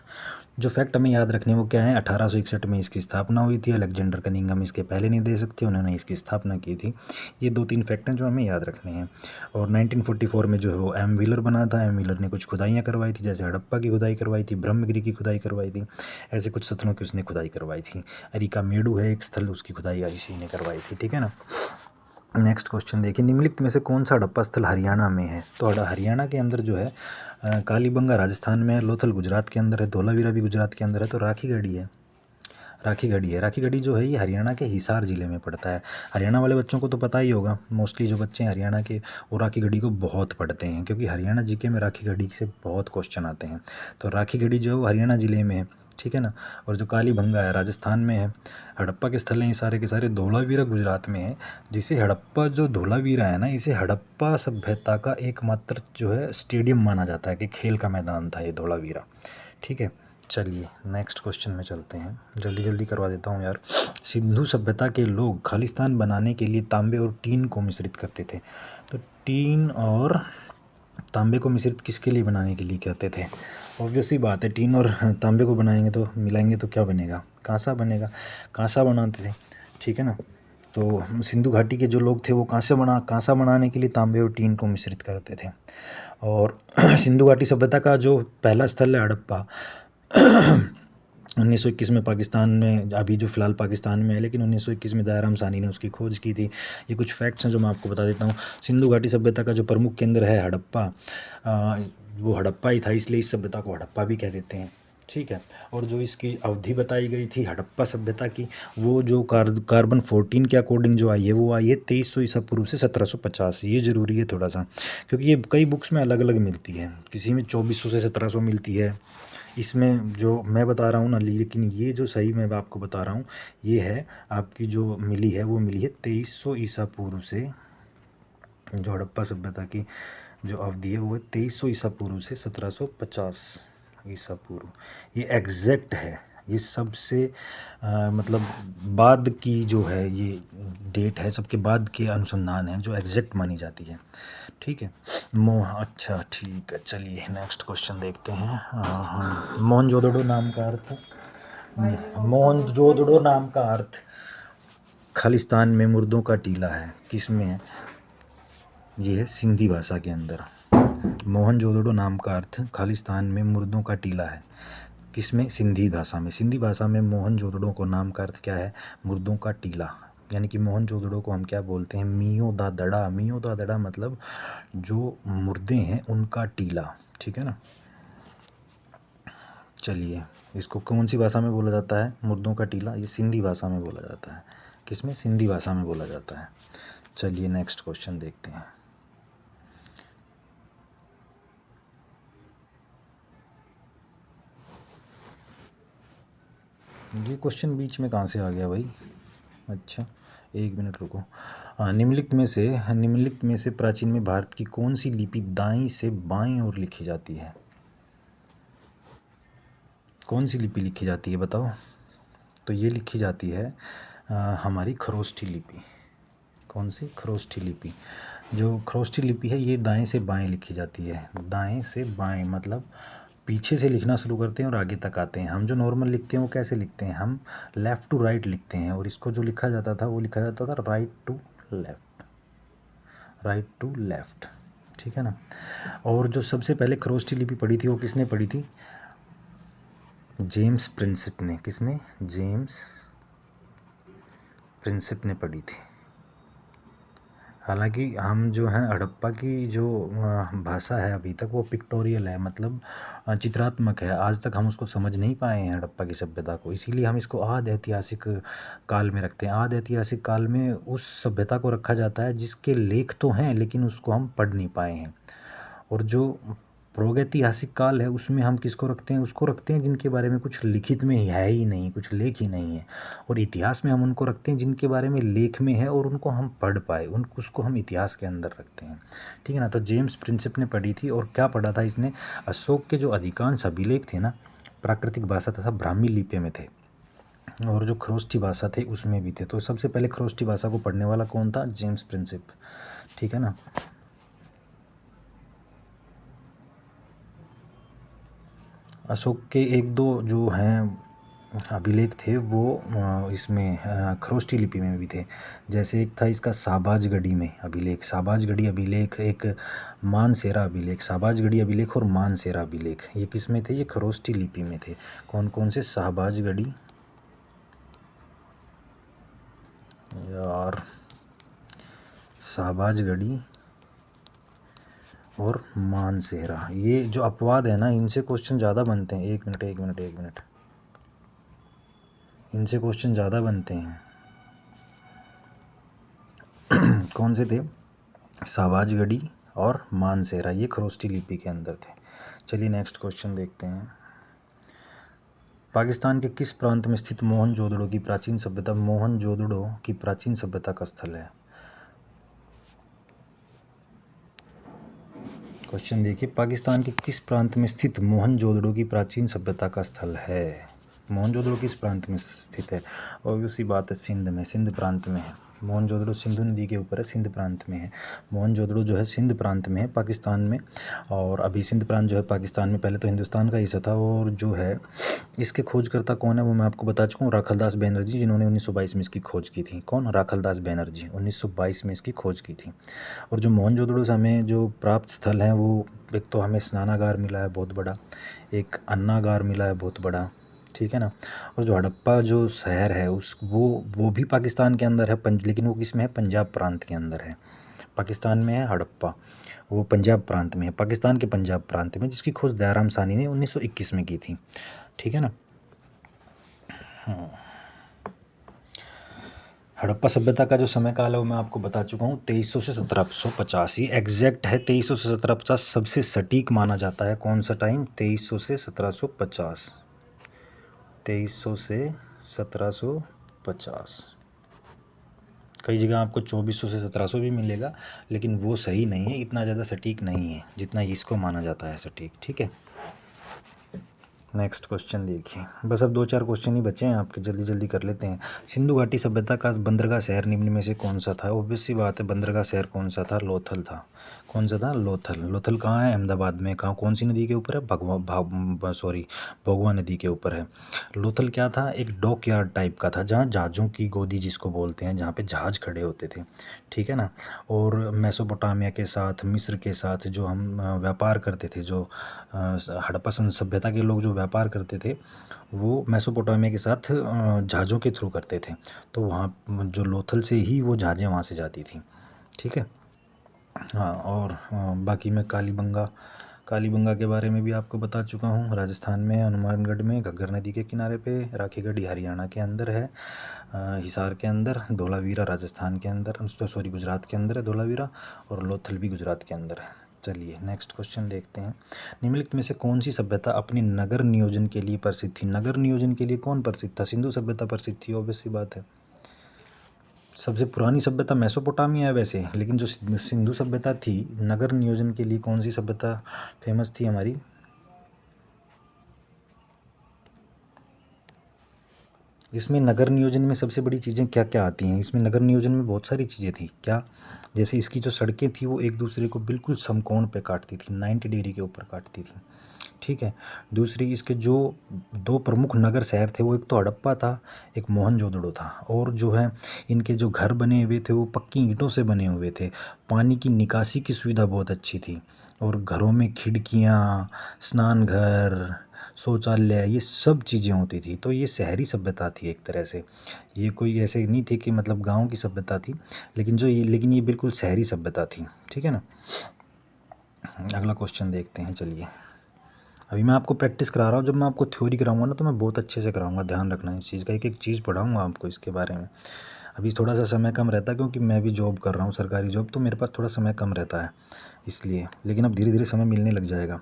जो फैक्ट हमें याद रखने वो क्या है? 1861 में इसकी स्थापना हुई थी। अलेक्जेंडर कनिंघम इसके पहले निदेशक थे, उन्होंने इसकी स्थापना की थी। ये 2-3 फैक्ट हैं जो हमें याद रखने हैं। और 1944 में जो है वो एम व्हीलर बना था। एम व्हीलर ने कुछ खुदाइयाँ करवाई थी, जैसे हड़प्पा की खुदाई करवाई थी, ब्रह्मगिरी की खुदाई करवाई थी, ऐसे कुछ स्थलों की उसने खुदाई करवाई थी। अरिकामेडु है एक स्थल, उसकी खुदाई इसी ने करवाई थी, ठीक है ना। नेक्स्ट क्वेश्चन देखिए, निम्नलिखित में से कौन सा हड़प्पा स्थल हरियाणा में है? तो हरियाणा के अंदर जो है कालीबंगा राजस्थान में है, लोथल गुजरात के अंदर है, धोलावीरा भी गुजरात के अंदर है, तो राखीगढ़ी है। राखीगढ़ी जो है ये हरियाणा के हिसार ज़िले में पड़ता है। हरियाणा वाले बच्चों को तो पता ही होगा, मोस्टली जो बच्चे हैं हरियाणा के वो राखीगढ़ी को बहुत पढ़ते हैं, क्योंकि हरियाणा जीके में राखीगढ़ी से बहुत क्वेश्चन आते हैं। तो राखीगढ़ी जो है वो हरियाणा ज़िले में है, ठीक है ना। और जो कालीबंगा है राजस्थान में है। हड़प्पा के स्थल हैं ये सारे के सारे। धोलावीरा गुजरात में है, जिसे हड़प्पा जो धोलावीरा है ना, इसे हड़प्पा सभ्यता का एकमात्र जो है स्टेडियम माना जाता है, कि खेल का मैदान था ये धोलावीरा, ठीक है। चलिए नेक्स्ट क्वेश्चन में चलते हैं, जल्दी जल्दी करवा देता हूँ यार। सिंधु सभ्यता के लोग खालिस्तान बनाने के लिए तांबे और टीन को मिश्रित करते थे। तो टीन और तांबे को मिश्रित किसके लिए बनाने के लिए कहते थे? ऑब्वियस ही बात है, टीन और तांबे को बनाएंगे तो मिलाएंगे तो क्या बनेगा? कांसा बनेगा। कांसा बनाते थे, ठीक है ना। तो सिंधु घाटी के जो लोग थे वो कांसा बनाने के लिए तांबे और टीन को मिश्रित करते थे। और सिंधु घाटी सभ्यता का जो पहला स्थल है हड़प्पा 1921 में पाकिस्तान में, अभी जो फ़िलहाल पाकिस्तान में है, लेकिन 1921 में दयाराम सानी ने उसकी खोज की थी। ये कुछ फैक्ट्स हैं जो मैं आपको बता देता हूँ। सिंधु घाटी सभ्यता का जो प्रमुख केंद्र है हड़प्पा, वो हड़प्पा ही था, इसलिए इस सभ्यता को हड़प्पा भी कह देते हैं, ठीक है। और जो इसकी अवधि बताई गई थी हड़प्पा सभ्यता की, वो जो कार्बन 14 के अकॉर्डिंग जो आई है वो आई है 2300 ईसा पूर्व से 1750। ये ज़रूरी है थोड़ा सा, क्योंकि ये कई बुक्स में अलग अलग मिलती है, किसी में 2400 से 1700 मिलती है, इसमें जो मैं बता रहा हूँ ना, लेकिन ये जो सही मैं आपको बता रहा हूँ ये है आपकी जो मिली है वो मिली है 2300 ईसा पूर्व से। जो हड़प्पा सभ्यता की जो अवधि है वो है 2300 ईसा पूर्व से 1750 ईसा पूर्व। ये एग्जैक्ट है, ये सबसे मतलब बाद की जो है ये डेट है, सबके बाद के अनुसंधान है जो एग्जैक्ट मानी जाती है, ठीक है। अच्छा ठीक है, चलिए नेक्स्ट क्वेश्चन देखते हैं। मोहनजोदड़ो नाम का अर्थ, मोहनजोदड़ो नाम का अर्थ खालिस्तान में मुर्दों का टीला है, किस में है? ये है सिंधी भाषा के अंदर। मोहनजोदड़ो नाम का अर्थ खालिस्तान में मुर्दों का टीला है। किसमें? सिंधी भाषा में। सिंधी भाषा में मोहनजोदड़ो को नाम का अर्थ क्या है? मुर्दों का टीला। यानी कि मोहनजोदड़ो को हम क्या बोलते हैं? मियों दा दड़ा। मियों दा दड़ा मतलब जो मुर्दे हैं उनका टीला, ठीक है ना। चलिए, इसको कौन सी भाषा में बोला जाता है? मुर्दों का टीला। ये सिंधी भाषा में बोला जाता है। किसमें? सिंधी भाषा में बोला जाता है। चलिए नेक्स्ट क्वेश्चन देखते हैं। ये क्वेश्चन बीच में कहाँ से आ गया भाई? अच्छा, एक मिनट रुको। निम्नलिखित में से प्राचीन में भारत की कौन सी लिपि दाईं से बाईं ओर लिखी जाती है? कौन सी लिपि लिखी जाती है बताओ? तो ये लिखी जाती है हमारी खरोष्ठी लिपि। कौन सी? खरोष्ठी लिपि। जो खरोष्ठी लिपि है ये दाएं से बाएं लिखी जाती है। दाएं से बाएं मतलब पीछे से लिखना शुरू करते हैं और आगे तक आते हैं। हम जो नॉर्मल लिखते हैं वो कैसे लिखते हैं? हम लेफ़्ट टू राइट लिखते हैं, और इसको जो लिखा जाता था वो लिखा जाता था right to left, right to left, ठीक है ना। और जो सबसे पहले खरोष्ठी लिपि पढ़ी थी वो किसने पढ़ी थी? जेम्स प्रिंसेप ने। किसने? जेम्स प्रिंसेप ने पढ़ी थी। हालांकि हम जो हैं हड़प्पा की जो भाषा है अभी तक वो पिक्टोरियल है, मतलब चित्रात्मक है। आज तक हम उसको समझ नहीं पाए हैं हड़प्पा की सभ्यता को, इसीलिए हम इसको आद ऐतिहासिक काल में रखते हैं। आद ऐतिहासिक काल में उस सभ्यता को रखा जाता है जिसके लेख तो हैं लेकिन उसको हम पढ़ नहीं पाए हैं। और जो प्रागैतिहासिक काल है उसमें हम किसको रखते हैं? उसको रखते हैं जिनके बारे में कुछ लिखित में है ही नहीं, कुछ लेख ही नहीं है। और इतिहास में हम उनको रखते हैं जिनके बारे में लेख में है और उनको हम पढ़ पाए, उसको हम इतिहास के अंदर रखते हैं, ठीक है ना। तो जेम्स प्रिंसेप ने पढ़ी थी, और क्या पढ़ा था इसने? अशोक के जो अधिकांश अभिलेख थे ना प्राकृतिक भाषा तथा ब्राह्मी लिपि में थे, और जो खरोष्ठी भाषा थे उसमें भी थे। तो सबसे पहले खरोष्ठी भाषा को पढ़ने वाला कौन था? जेम्स प्रिंसेप, ठीक है ना। अशोक के एक दो जो हैं अभिलेख थे वो इसमें खरोष्ठी लिपि में भी थे। जैसे एक था इसका शाहबाजगढ़ी में अभिलेख। शाहबाजगढ़ी अभिलेख, एक मानसेरा अभिलेख। शाहबाजगढ़ी अभिलेख और मानसेरा अभिलेख ये किस में थे? ये खरोष्ठी लिपि में थे। कौन कौन से? शाहबाजगढ़ी और शाहबाजगढ़ी और मानसेरा। ये जो अपवाद है ना इनसे क्वेश्चन ज़्यादा बनते हैं। एक मिनट, इनसे क्वेश्चन ज़्यादा बनते हैं। कौन से थे? शाहबाजगढ़ी और मानसेरा, ये खरोष्ठी लिपि के अंदर थे। चलिए नेक्स्ट क्वेश्चन देखते हैं। पाकिस्तान के किस प्रांत में स्थित मोहनजोदड़ो की प्राचीन सभ्यता मोहनजोदड़ो की प्राचीन सभ्यता का स्थल है? क्वेश्चन देखिए, पाकिस्तान के किस प्रांत में स्थित मोहनजोदड़ो की प्राचीन सभ्यता का स्थल है? मोहनजोदड़ो किस प्रांत में स्थित है? ऑब्वियसली बात है सिंध में, सिंध प्रांत में है। मोहनजोदड़ो सिंधु नदी के ऊपर है, सिंध प्रांत में है। मोहनजोदड़ो जो है सिंध प्रांत में है पाकिस्तान में। और अभी सिंध प्रांत जो है पाकिस्तान में पहले तो हिंदुस्तान का हिस्सा था। और जो है इसके खोजकर्ता कौन है वो मैं आपको बता चुका हूँ, राखलदास बैनर्जी, जिन्होंने 1922 में इसकी खोज की थी। कौन? राखलदास बैनर्जी, 1922 में इसकी खोज की थी। और जो मोहनजोदड़ो से हमें जो प्राप्त स्थल हैं वो एक तो हमें स्नानागार मिला है बहुत बड़ा, एक अन्नागार मिला है बहुत बड़ा, ठीक है ना। और जो हड़प्पा जो शहर है वो भी पाकिस्तान के अंदर है, लेकिन वो किस में है? पंजाब प्रांत के अंदर है। पाकिस्तान में है हड़प्पा, वो पंजाब प्रांत में है, पाकिस्तान के पंजाब प्रांत में, जिसकी खोज दयाराम साहनी ने 1921 में की थी, ठीक है ना। हड़प्पा सभ्यता का जो समय काल है वो मैं आपको बता चुका हूँ, 2300 से 1750। ये एग्जैक्ट है 2300 से 1750, सबसे सटीक माना जाता है। कौन सा टाइम? 2300 से 1750, 2300 से 1750। कई जगह आपको 2400 से 1700 भी मिलेगा, लेकिन वो सही नहीं है, इतना ज़्यादा सटीक नहीं है जितना इसको माना जाता है सटीक, ठीक है। नेक्स्ट क्वेश्चन देखिए, बस अब 2-4 क्वेश्चन ही बचे हैं आपके, जल्दी जल्दी कर लेते हैं। सिंधु घाटी सभ्यता का बंदरगाह शहर निम्न में से कौन सा था? ऑब्वियस सी बात है, बंदरगाह शहर कौन सा था? लोथल था। कौन सा था? लोथल। लोथल कहाँ है? अहमदाबाद में। कहाँ, कौन सी नदी के ऊपर है? भगवा नदी के ऊपर है। लोथल क्या था? एक डॉक यार्ड टाइप का था, जहाँ जहाज़ों की गोदी जिसको बोलते हैं, जहाँ पे जहाज़ खड़े होते थे, ठीक है ना। और मेसोपोटामिया के साथ, मिस्र के साथ जो हम व्यापार करते थे, जो हड़प्पा सभ्यता के लोग जो व्यापार करते थे, वो मेसोपोटामिया के साथ जहाज़ों के थ्रू करते थे। तो वहाँ जो लोथल से ही वो जहाज़ें वहाँ से जाती थी, ठीक है। हाँ, और बाकी मैं कालीबंगा के बारे में भी आपको बता चुका हूँ। राजस्थान में, हनुमानगढ़ में, घग्गर नदी के किनारे पे। राखीगढ़ी हरियाणा के अंदर है, हिसार के अंदर। धोलावीरा राजस्थान के अंदर, सॉरी गुजरात के अंदर है धोलावीरा, और लोथल भी गुजरात के अंदर है। चलिए नेक्स्ट क्वेश्चन देखते हैं। निम्नलिखित में से कौन सी सभ्यता अपने नगर नियोजन के लिए प्रसिद्ध थी? नगर नियोजन के लिए कौन प्रसिद्ध था? सिंधु सभ्यता प्रसिद्ध थी, ऑब्वियस सी बात है। सबसे पुरानी सभ्यता मेसोपोटामिया है वैसे, लेकिन जो सिंधु सभ्यता थी, नगर नियोजन के लिए कौन सी सभ्यता फेमस थी हमारी? इसमें नगर नियोजन में सबसे बड़ी चीज़ें क्या क्या आती हैं? इसमें नगर नियोजन में बहुत सारी चीज़ें थी। क्या? जैसे इसकी जो सड़कें थी वो एक दूसरे को बिल्कुल समकोण पे काटती थी, 90 डिग्री के ऊपर काटती थी, ठीक है। दूसरी, इसके जो दो प्रमुख नगर शहर थे, वो एक तो हड़प्पा था, एक मोहनजोदड़ो था। और जो है इनके जो घर बने हुए थे वो पक्की ईंटों से बने हुए थे। पानी की निकासी की सुविधा बहुत अच्छी थी, और घरों में खिड़कियाँ, स्नान घर, शौचालय, ये सब चीज़ें होती थी। तो ये शहरी सभ्यता थी एक तरह से। ये कोई ऐसे नहीं थी कि मतलब गाँव की सभ्यता थी, लेकिन ये बिल्कुल शहरी सभ्यता थी, ठीक है ना। अगला क्वेश्चन देखते हैं। चलिए, अभी मैं आपको प्रैक्टिस करा रहा हूँ। जब मैं आपको थ्योरी कराऊंगा ना, तो मैं बहुत अच्छे से कराऊंगा, ध्यान रखना इस चीज़ का। एक एक चीज़ पढ़ाऊंगा आपको इसके बारे में। अभी थोड़ा सा समय कम रहता है, क्योंकि मैं भी जॉब कर रहा हूँ, सरकारी जॉब, तो मेरे पास थोड़ा समय कम रहता है इसलिए। लेकिन अब धीरे धीरे समय मिलने लग जाएगा,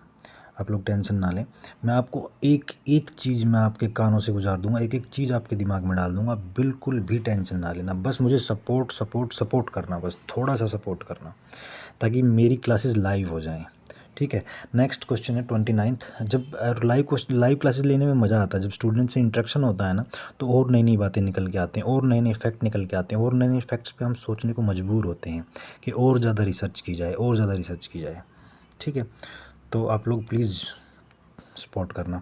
आप लोग टेंशन ना लें। मैं आपको एक एक चीज़ मैं आपके कानों से गुजार दूंगा, एक एक चीज़ आपके दिमाग में डाल दूंगा। बिल्कुल भी टेंशन ना लेना, बस मुझे सपोर्ट सपोर्ट सपोर्ट करना, बस थोड़ा सा सपोर्ट करना, ताकि मेरी क्लासेस लाइव हो जाएं, ठीक है। नेक्स्ट क्वेश्चन है 29th। जब लाइव क्लासेस लेने में मज़ा आता है, जब स्टूडेंट से इंटरेक्शन होता है ना, तो और नई नई बातें निकल के आते हैं, और नए नए फैक्ट निकल के आते हैं, और नए नए फैक्ट्स पे हम सोचने को मजबूर होते हैं कि और ज़्यादा रिसर्च की जाए, और ज़्यादा रिसर्च की जाए, ठीक है। तो आप लोग प्लीज़ सपोर्ट करना,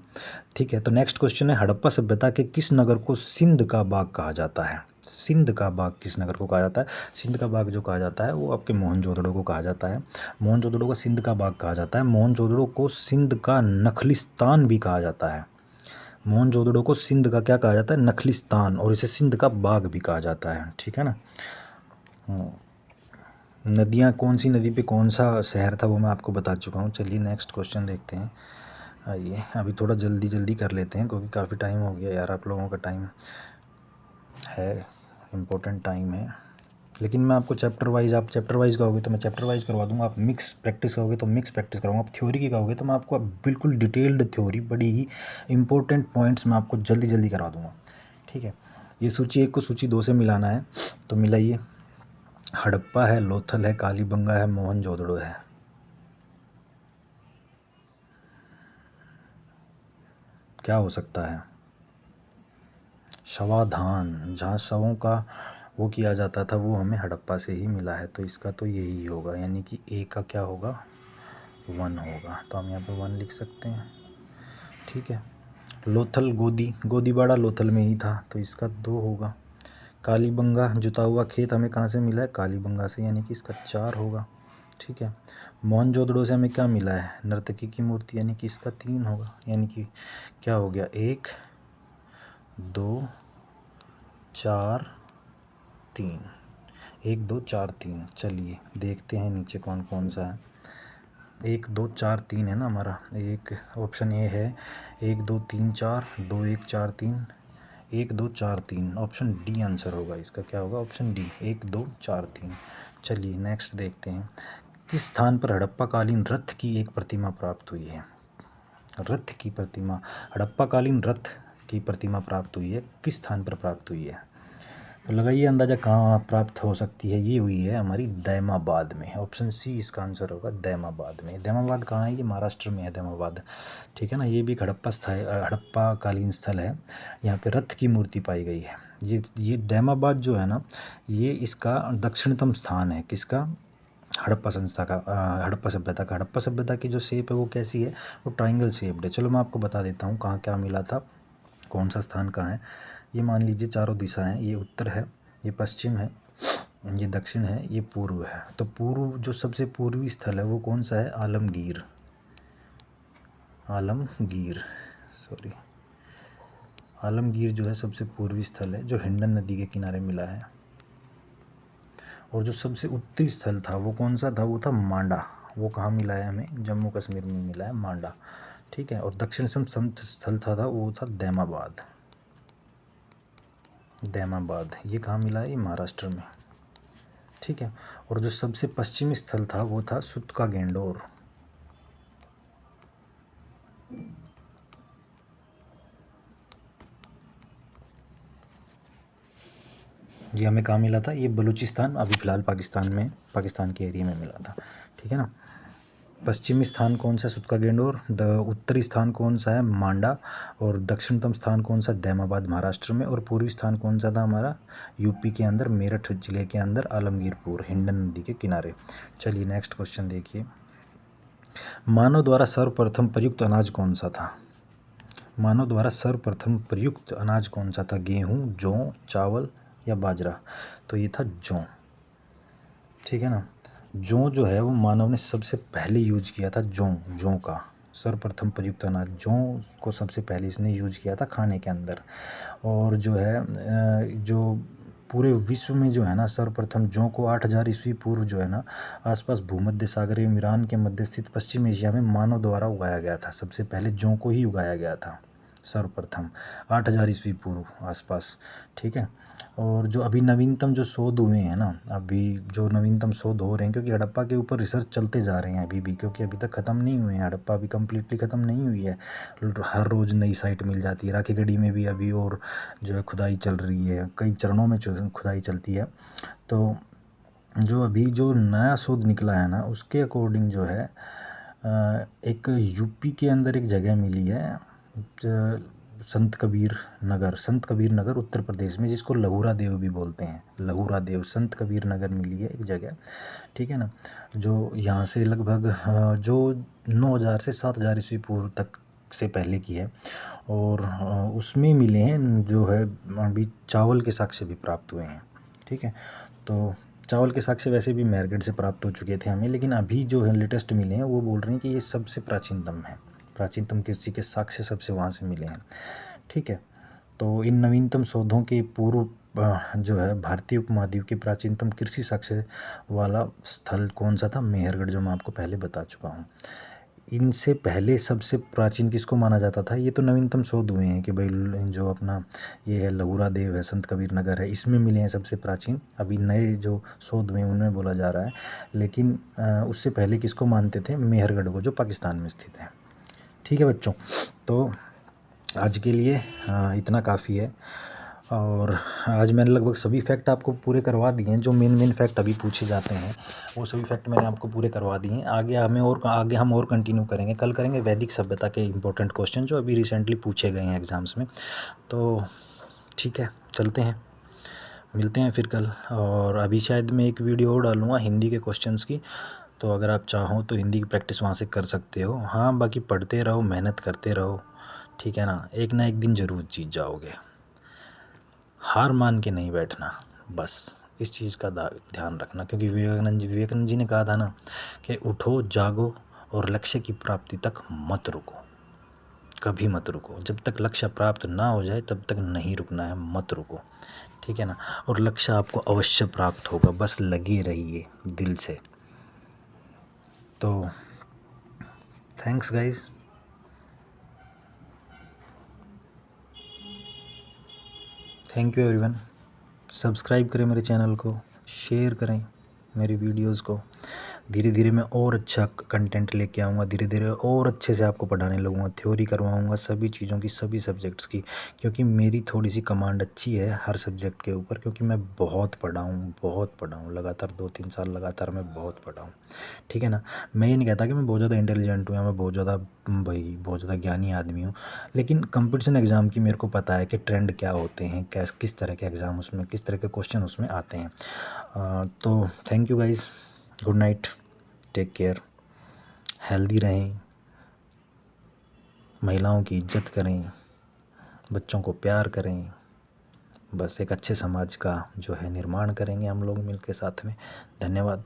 ठीक है। तो नेक्स्ट क्वेश्चन है, हड़प्पा सभ्यता के किस नगर को सिंध का बाग कहा जाता है? सिंध का बाग किस नगर को कहा जाता है? सिंध का बाग जो कहा जाता है वो आपके मोहनजोदड़ो को कहा जाता है। मोहनजोदड़ो को सिंध का बाग कहा जाता है। मोहनजोदड़ो को सिंध का नखलिस्तान भी कहा जाता है। मोहनजोदड़ो को सिंध का क्या कहा जाता है? नखलिस्तान। और इसे सिंध का बाग भी कहा जाता है, ठीक है ना। नदियाँ, कौन सी नदी पे कौन सा शहर था वो मैं आपको बता चुका हूँ। चलिए नेक्स्ट क्वेश्चन देखते हैं। आइए, अभी थोड़ा जल्दी जल्दी कर लेते हैं, क्योंकि काफ़ी टाइम हो गया यार, आप लोगों का टाइम है, इम्पोर्टेंट टाइम है। लेकिन मैं आपको चैप्टर वाइज, आप चैप्टर वाइज कहोगे तो मैं चैप्टर वाइज करवा दूंगा, आप मिक्स प्रैक्टिस कहोगे तो मिक्स प्रैक्टिस कराऊंगा, आप थ्योरी की कहोगे तो मैं आपको बिल्कुल डिटेल्ड थ्योरी, बड़ी ही इंपॉर्टेंट पॉइंट्स मैं आपको जल्दी जल्दी करा दूंगा, ठीक है। ये सूची 1 को सूची 2 से मिलाना है, तो मिलाइए। हड़प्पा है, लोथल है, कालीबंगा है, मोहनजोदड़ो है। क्या हो सकता है? शवाधान, जहाँ शवों का वो किया जाता था, वो हमें हड़प्पा से ही मिला है, तो इसका तो यही होगा, यानी कि ए का क्या होगा? 1 होगा। तो हम यहाँ पे 1 लिख सकते हैं, ठीक है। लोथल, गोदीबाड़ा लोथल में ही था, तो इसका 2 होगा। कालीबंगा, जुता हुआ खेत हमें कहाँ से मिला है? कालीबंगा से, यानी कि इसका 4 होगा, ठीक है। मोहनजोदड़ो से हमें क्या मिला है? नर्तकी की मूर्ति, यानी कि इसका 3 होगा, यानी कि क्या हो गया? 1 2 4 3, 1 2 4 3। चलिए देखते हैं नीचे कौन कौन सा है। 1 2 4 3 है ना हमारा। एक ऑप्शन ए है, 1 2 3 4, 2 1 4 3, 1 2 4 3। ऑप्शन डी आंसर होगा इसका। क्या होगा? Option D, 1 2 4 3। चलिए नेक्स्ट देखते हैं। किस स्थान पर हड़प्पा कालीन रथ की एक प्रतिमा प्राप्त हुई है? रथ की प्रतिमा, हड़प्पा कालीन रथ की प्रतिमा प्राप्त हुई है, किस स्थान पर प्राप्त हुई है? तो लगाइए अंदाज़ा कहाँ प्राप्त हो सकती है। ये हुई है हमारी दैमाबाद में। ऑप्शन सी इसका आंसर होगा, दैमाबाद में। दैमाबाद कहाँ है? ये महाराष्ट्र में है दैमाबाद, ठीक है ना। ये भी एक हड़प्पा कालीन स्थल है। यहाँ पे रथ की मूर्ति पाई गई है। ये दैमाबाद जो है ना, ये इसका दक्षिणतम स्थान है। किसका? हड़प्पा संस्था का, हड़प्पा सभ्यता का। हड़प्पा सभ्यता की जो शेप है वो कैसी है? वो ट्राइंगल शेप्ड है। चलो मैं आपको बता देता हूँ कहाँ क्या मिला था, कौन सा स्थान कहाँ है। ये मान लीजिए चारों दिशा हैं, ये उत्तर है, ये पश्चिम है, ये दक्षिण है, ये पूर्व है। तो पूर्व जो सबसे पूर्वी स्थल है वो कौन सा है? आलमगीर। आलमगीर जो है सबसे पूर्वी स्थल है, जो हिंडन नदी के किनारे मिला है। और जो सबसे उत्तरी स्थल था वो कौन सा था? वो था मांडा। वो कहाँ मिला है? हमें जम्मू कश्मीर में मिला है मांडा, ठीक है। और दक्षिणतम स्थल था वो था दैमाबाद। ये कहाँ मिला है? ये महाराष्ट्र में, ठीक है। और जो सबसे पश्चिमी स्थल था वो था सुतका गेंडोर। ये हमें कहाँ मिला था? ये बलूचिस्तान, अभी फ़िलहाल पाकिस्तान के एरिया में मिला था, ठीक है ना। पश्चिमी स्थान कौन सा? सुतका गेंडोर। उत्तरी स्थान कौन सा है? मांडा। और दक्षिणतम स्थान कौन सा? दैमाबाद महाराष्ट्र में। और पूर्वी स्थान कौन सा था हमारा? यूपी के अंदर, मेरठ जिले के अंदर, आलमगीरपुर, हिंडन नदी के किनारे। चलिए नेक्स्ट क्वेश्चन देखिए। मानव द्वारा सर्वप्रथम प्रयुक्त अनाज कौन सा था? मानव द्वारा सर्वप्रथम प्रयुक्त अनाज कौन सा था? गेहूँ, जौ, चावल या बाजरा? तो ये था जौ, ठीक है ना। जौ जो है वो मानव ने सबसे पहले यूज किया था। जौ का सर्वप्रथम प्रयुक्त अनाज, जौ को सबसे पहले इसने यूज किया था खाने के अंदर। और जो है जो पूरे विश्व में जो है ना, सर्वप्रथम जौ को 8000 ईस्वी पूर्व जो है ना, आसपास भूमध्य सागर एवं ईरान के मध्य स्थित पश्चिम एशिया में मानव द्वारा उगाया गया था। सबसे पहले जौ को ही उगाया गया था सर्वप्रथम 8000 ईस्वी पूर्व आसपास, ठीक है। और जो अभी नवीनतम जो शोध हुए हैं ना, अभी जो नवीनतम शोध हो रहे हैं, क्योंकि हड़प्पा के ऊपर रिसर्च चलते जा रहे हैं अभी भी, क्योंकि अभी तक ख़त्म नहीं हुए हैं। हड़प्पा अभी कम्प्लीटली ख़त्म नहीं हुई है। हर रोज़ नई साइट मिल जाती है। राखीगढ़ी में भी अभी और जो है खुदाई चल रही है, कई चरणों में खुदाई चलती है। तो जो अभी जो नया शोध निकला है ना, उसके अकॉर्डिंग जो है एक यूपी के अंदर एक जगह मिली है, संत कबीर नगर उत्तर प्रदेश में, जिसको लहुरा देव भी बोलते हैं। लहुरा देव, संत कबीर नगर मिली है एक जगह, ठीक है ना। जो यहाँ से लगभग जो 9000 से 7000 ईस्वी पूर्व तक से पहले की है। और उसमें मिले हैं जो है अभी चावल के साक्ष्य भी प्राप्त हुए हैं, ठीक है। तो चावल के साक्ष्य वैसे भी मेहरगढ़ से प्राप्त हो चुके थे हमें, लेकिन अभी जो है लेटेस्ट मिले हैं वो बोल रहे हैं कि ये सबसे प्राचीनतम है। प्राचीनतम कृषि के साक्ष्य सबसे वहाँ से मिले हैं, ठीक है। तो इन नवीनतम शोधों के पूर्व जो है भारतीय उपमहाद्वीप के प्राचीनतम कृषि साक्ष्य वाला स्थल कौन सा था? मेहरगढ़, जो मैं आपको पहले बता चुका हूँ। इनसे पहले सबसे प्राचीन किसको माना जाता था? ये तो नवीनतम शोध हुए हैं कि भाई जो अपना ये है लहुरा देव है, संत कबीर नगर है, इसमें मिले हैं सबसे प्राचीन। अभी नए जो शोध हुए हैं उनमें बोला जा रहा है, लेकिन उससे पहले किसको मानते थे? मेहरगढ़ को, जो पाकिस्तान में स्थित है, ठीक है बच्चों। तो आज के लिए इतना काफ़ी है। और आज मैंने लगभग सभी फैक्ट आपको पूरे करवा दिए हैं। जो मेन फैक्ट अभी पूछे जाते हैं वो सभी फैक्ट मैंने आपको पूरे करवा दिए हैं। आगे हम और कंटिन्यू करेंगे। कल करेंगे वैदिक सभ्यता के इंपॉर्टेंट क्वेश्चन जो अभी रिसेंटली पूछे गए हैं एग्ज़ाम्स में। तो ठीक है, चलते हैं, मिलते हैं फिर कल। और अभी शायद मैं एक वीडियो और डालूँगा हिंदी के क्वेश्चंस की, तो अगर आप चाहो तो हिंदी की प्रैक्टिस वहाँ से कर सकते हो। हाँ, बाकी पढ़ते रहो, मेहनत करते रहो, ठीक है ना। एक ना एक दिन ज़रूर जीत जाओगे। हार मान के नहीं बैठना, बस इस चीज़ का ध्यान रखना, क्योंकि विवेकानंद जी ने कहा था ना कि उठो, जागो और लक्ष्य की प्राप्ति तक मत रुको, कभी मत रुको। जब तक लक्ष्य प्राप्त ना हो जाए तब तक नहीं रुकना है, मत रुको, ठीक है ना। और लक्ष्य आपको अवश्य प्राप्त होगा, बस लगे रहिए दिल से। तो thanks guys, thank you everyone. Subscribe करें मेरे चैनल को, शेयर करें मेरी वीडियोस को, धीरे धीरे मैं और अच्छा कंटेंट लेके आऊँगा, धीरे धीरे और अच्छे से आपको पढ़ाने लगूँगा, थ्योरी करवाऊँगा सभी चीज़ों की, सभी सब्जेक्ट्स की, क्योंकि मेरी थोड़ी सी कमांड अच्छी है हर सब्जेक्ट के ऊपर, क्योंकि मैं बहुत पढ़ा हूँ लगातार 2-3 साल लगातार मैं बहुत पढ़ा हूँ। ठीक है ना। मैं ये नहीं कहता कि मैं बहुत ज़्यादा इंटेलिजेंट हूँ या मैं बहुत ज़्यादा बहुत ज़्यादा ज्ञानी आदमी हूँ, लेकिन कंपटीशन एग्ज़ाम की मेरे को पता है कि ट्रेंड क्या होते हैं, किस तरह के एग्ज़ाम उसमें, किस तरह के क्वेश्चन उसमें आते हैं। तो thank you guys, good night, take care, healthy रहें, महिलाओं की इज्जत करें, बच्चों को प्यार करें, बस एक अच्छे समाज का जो है निर्माण करेंगे हम लोग मिल के साथ में। धन्यवाद।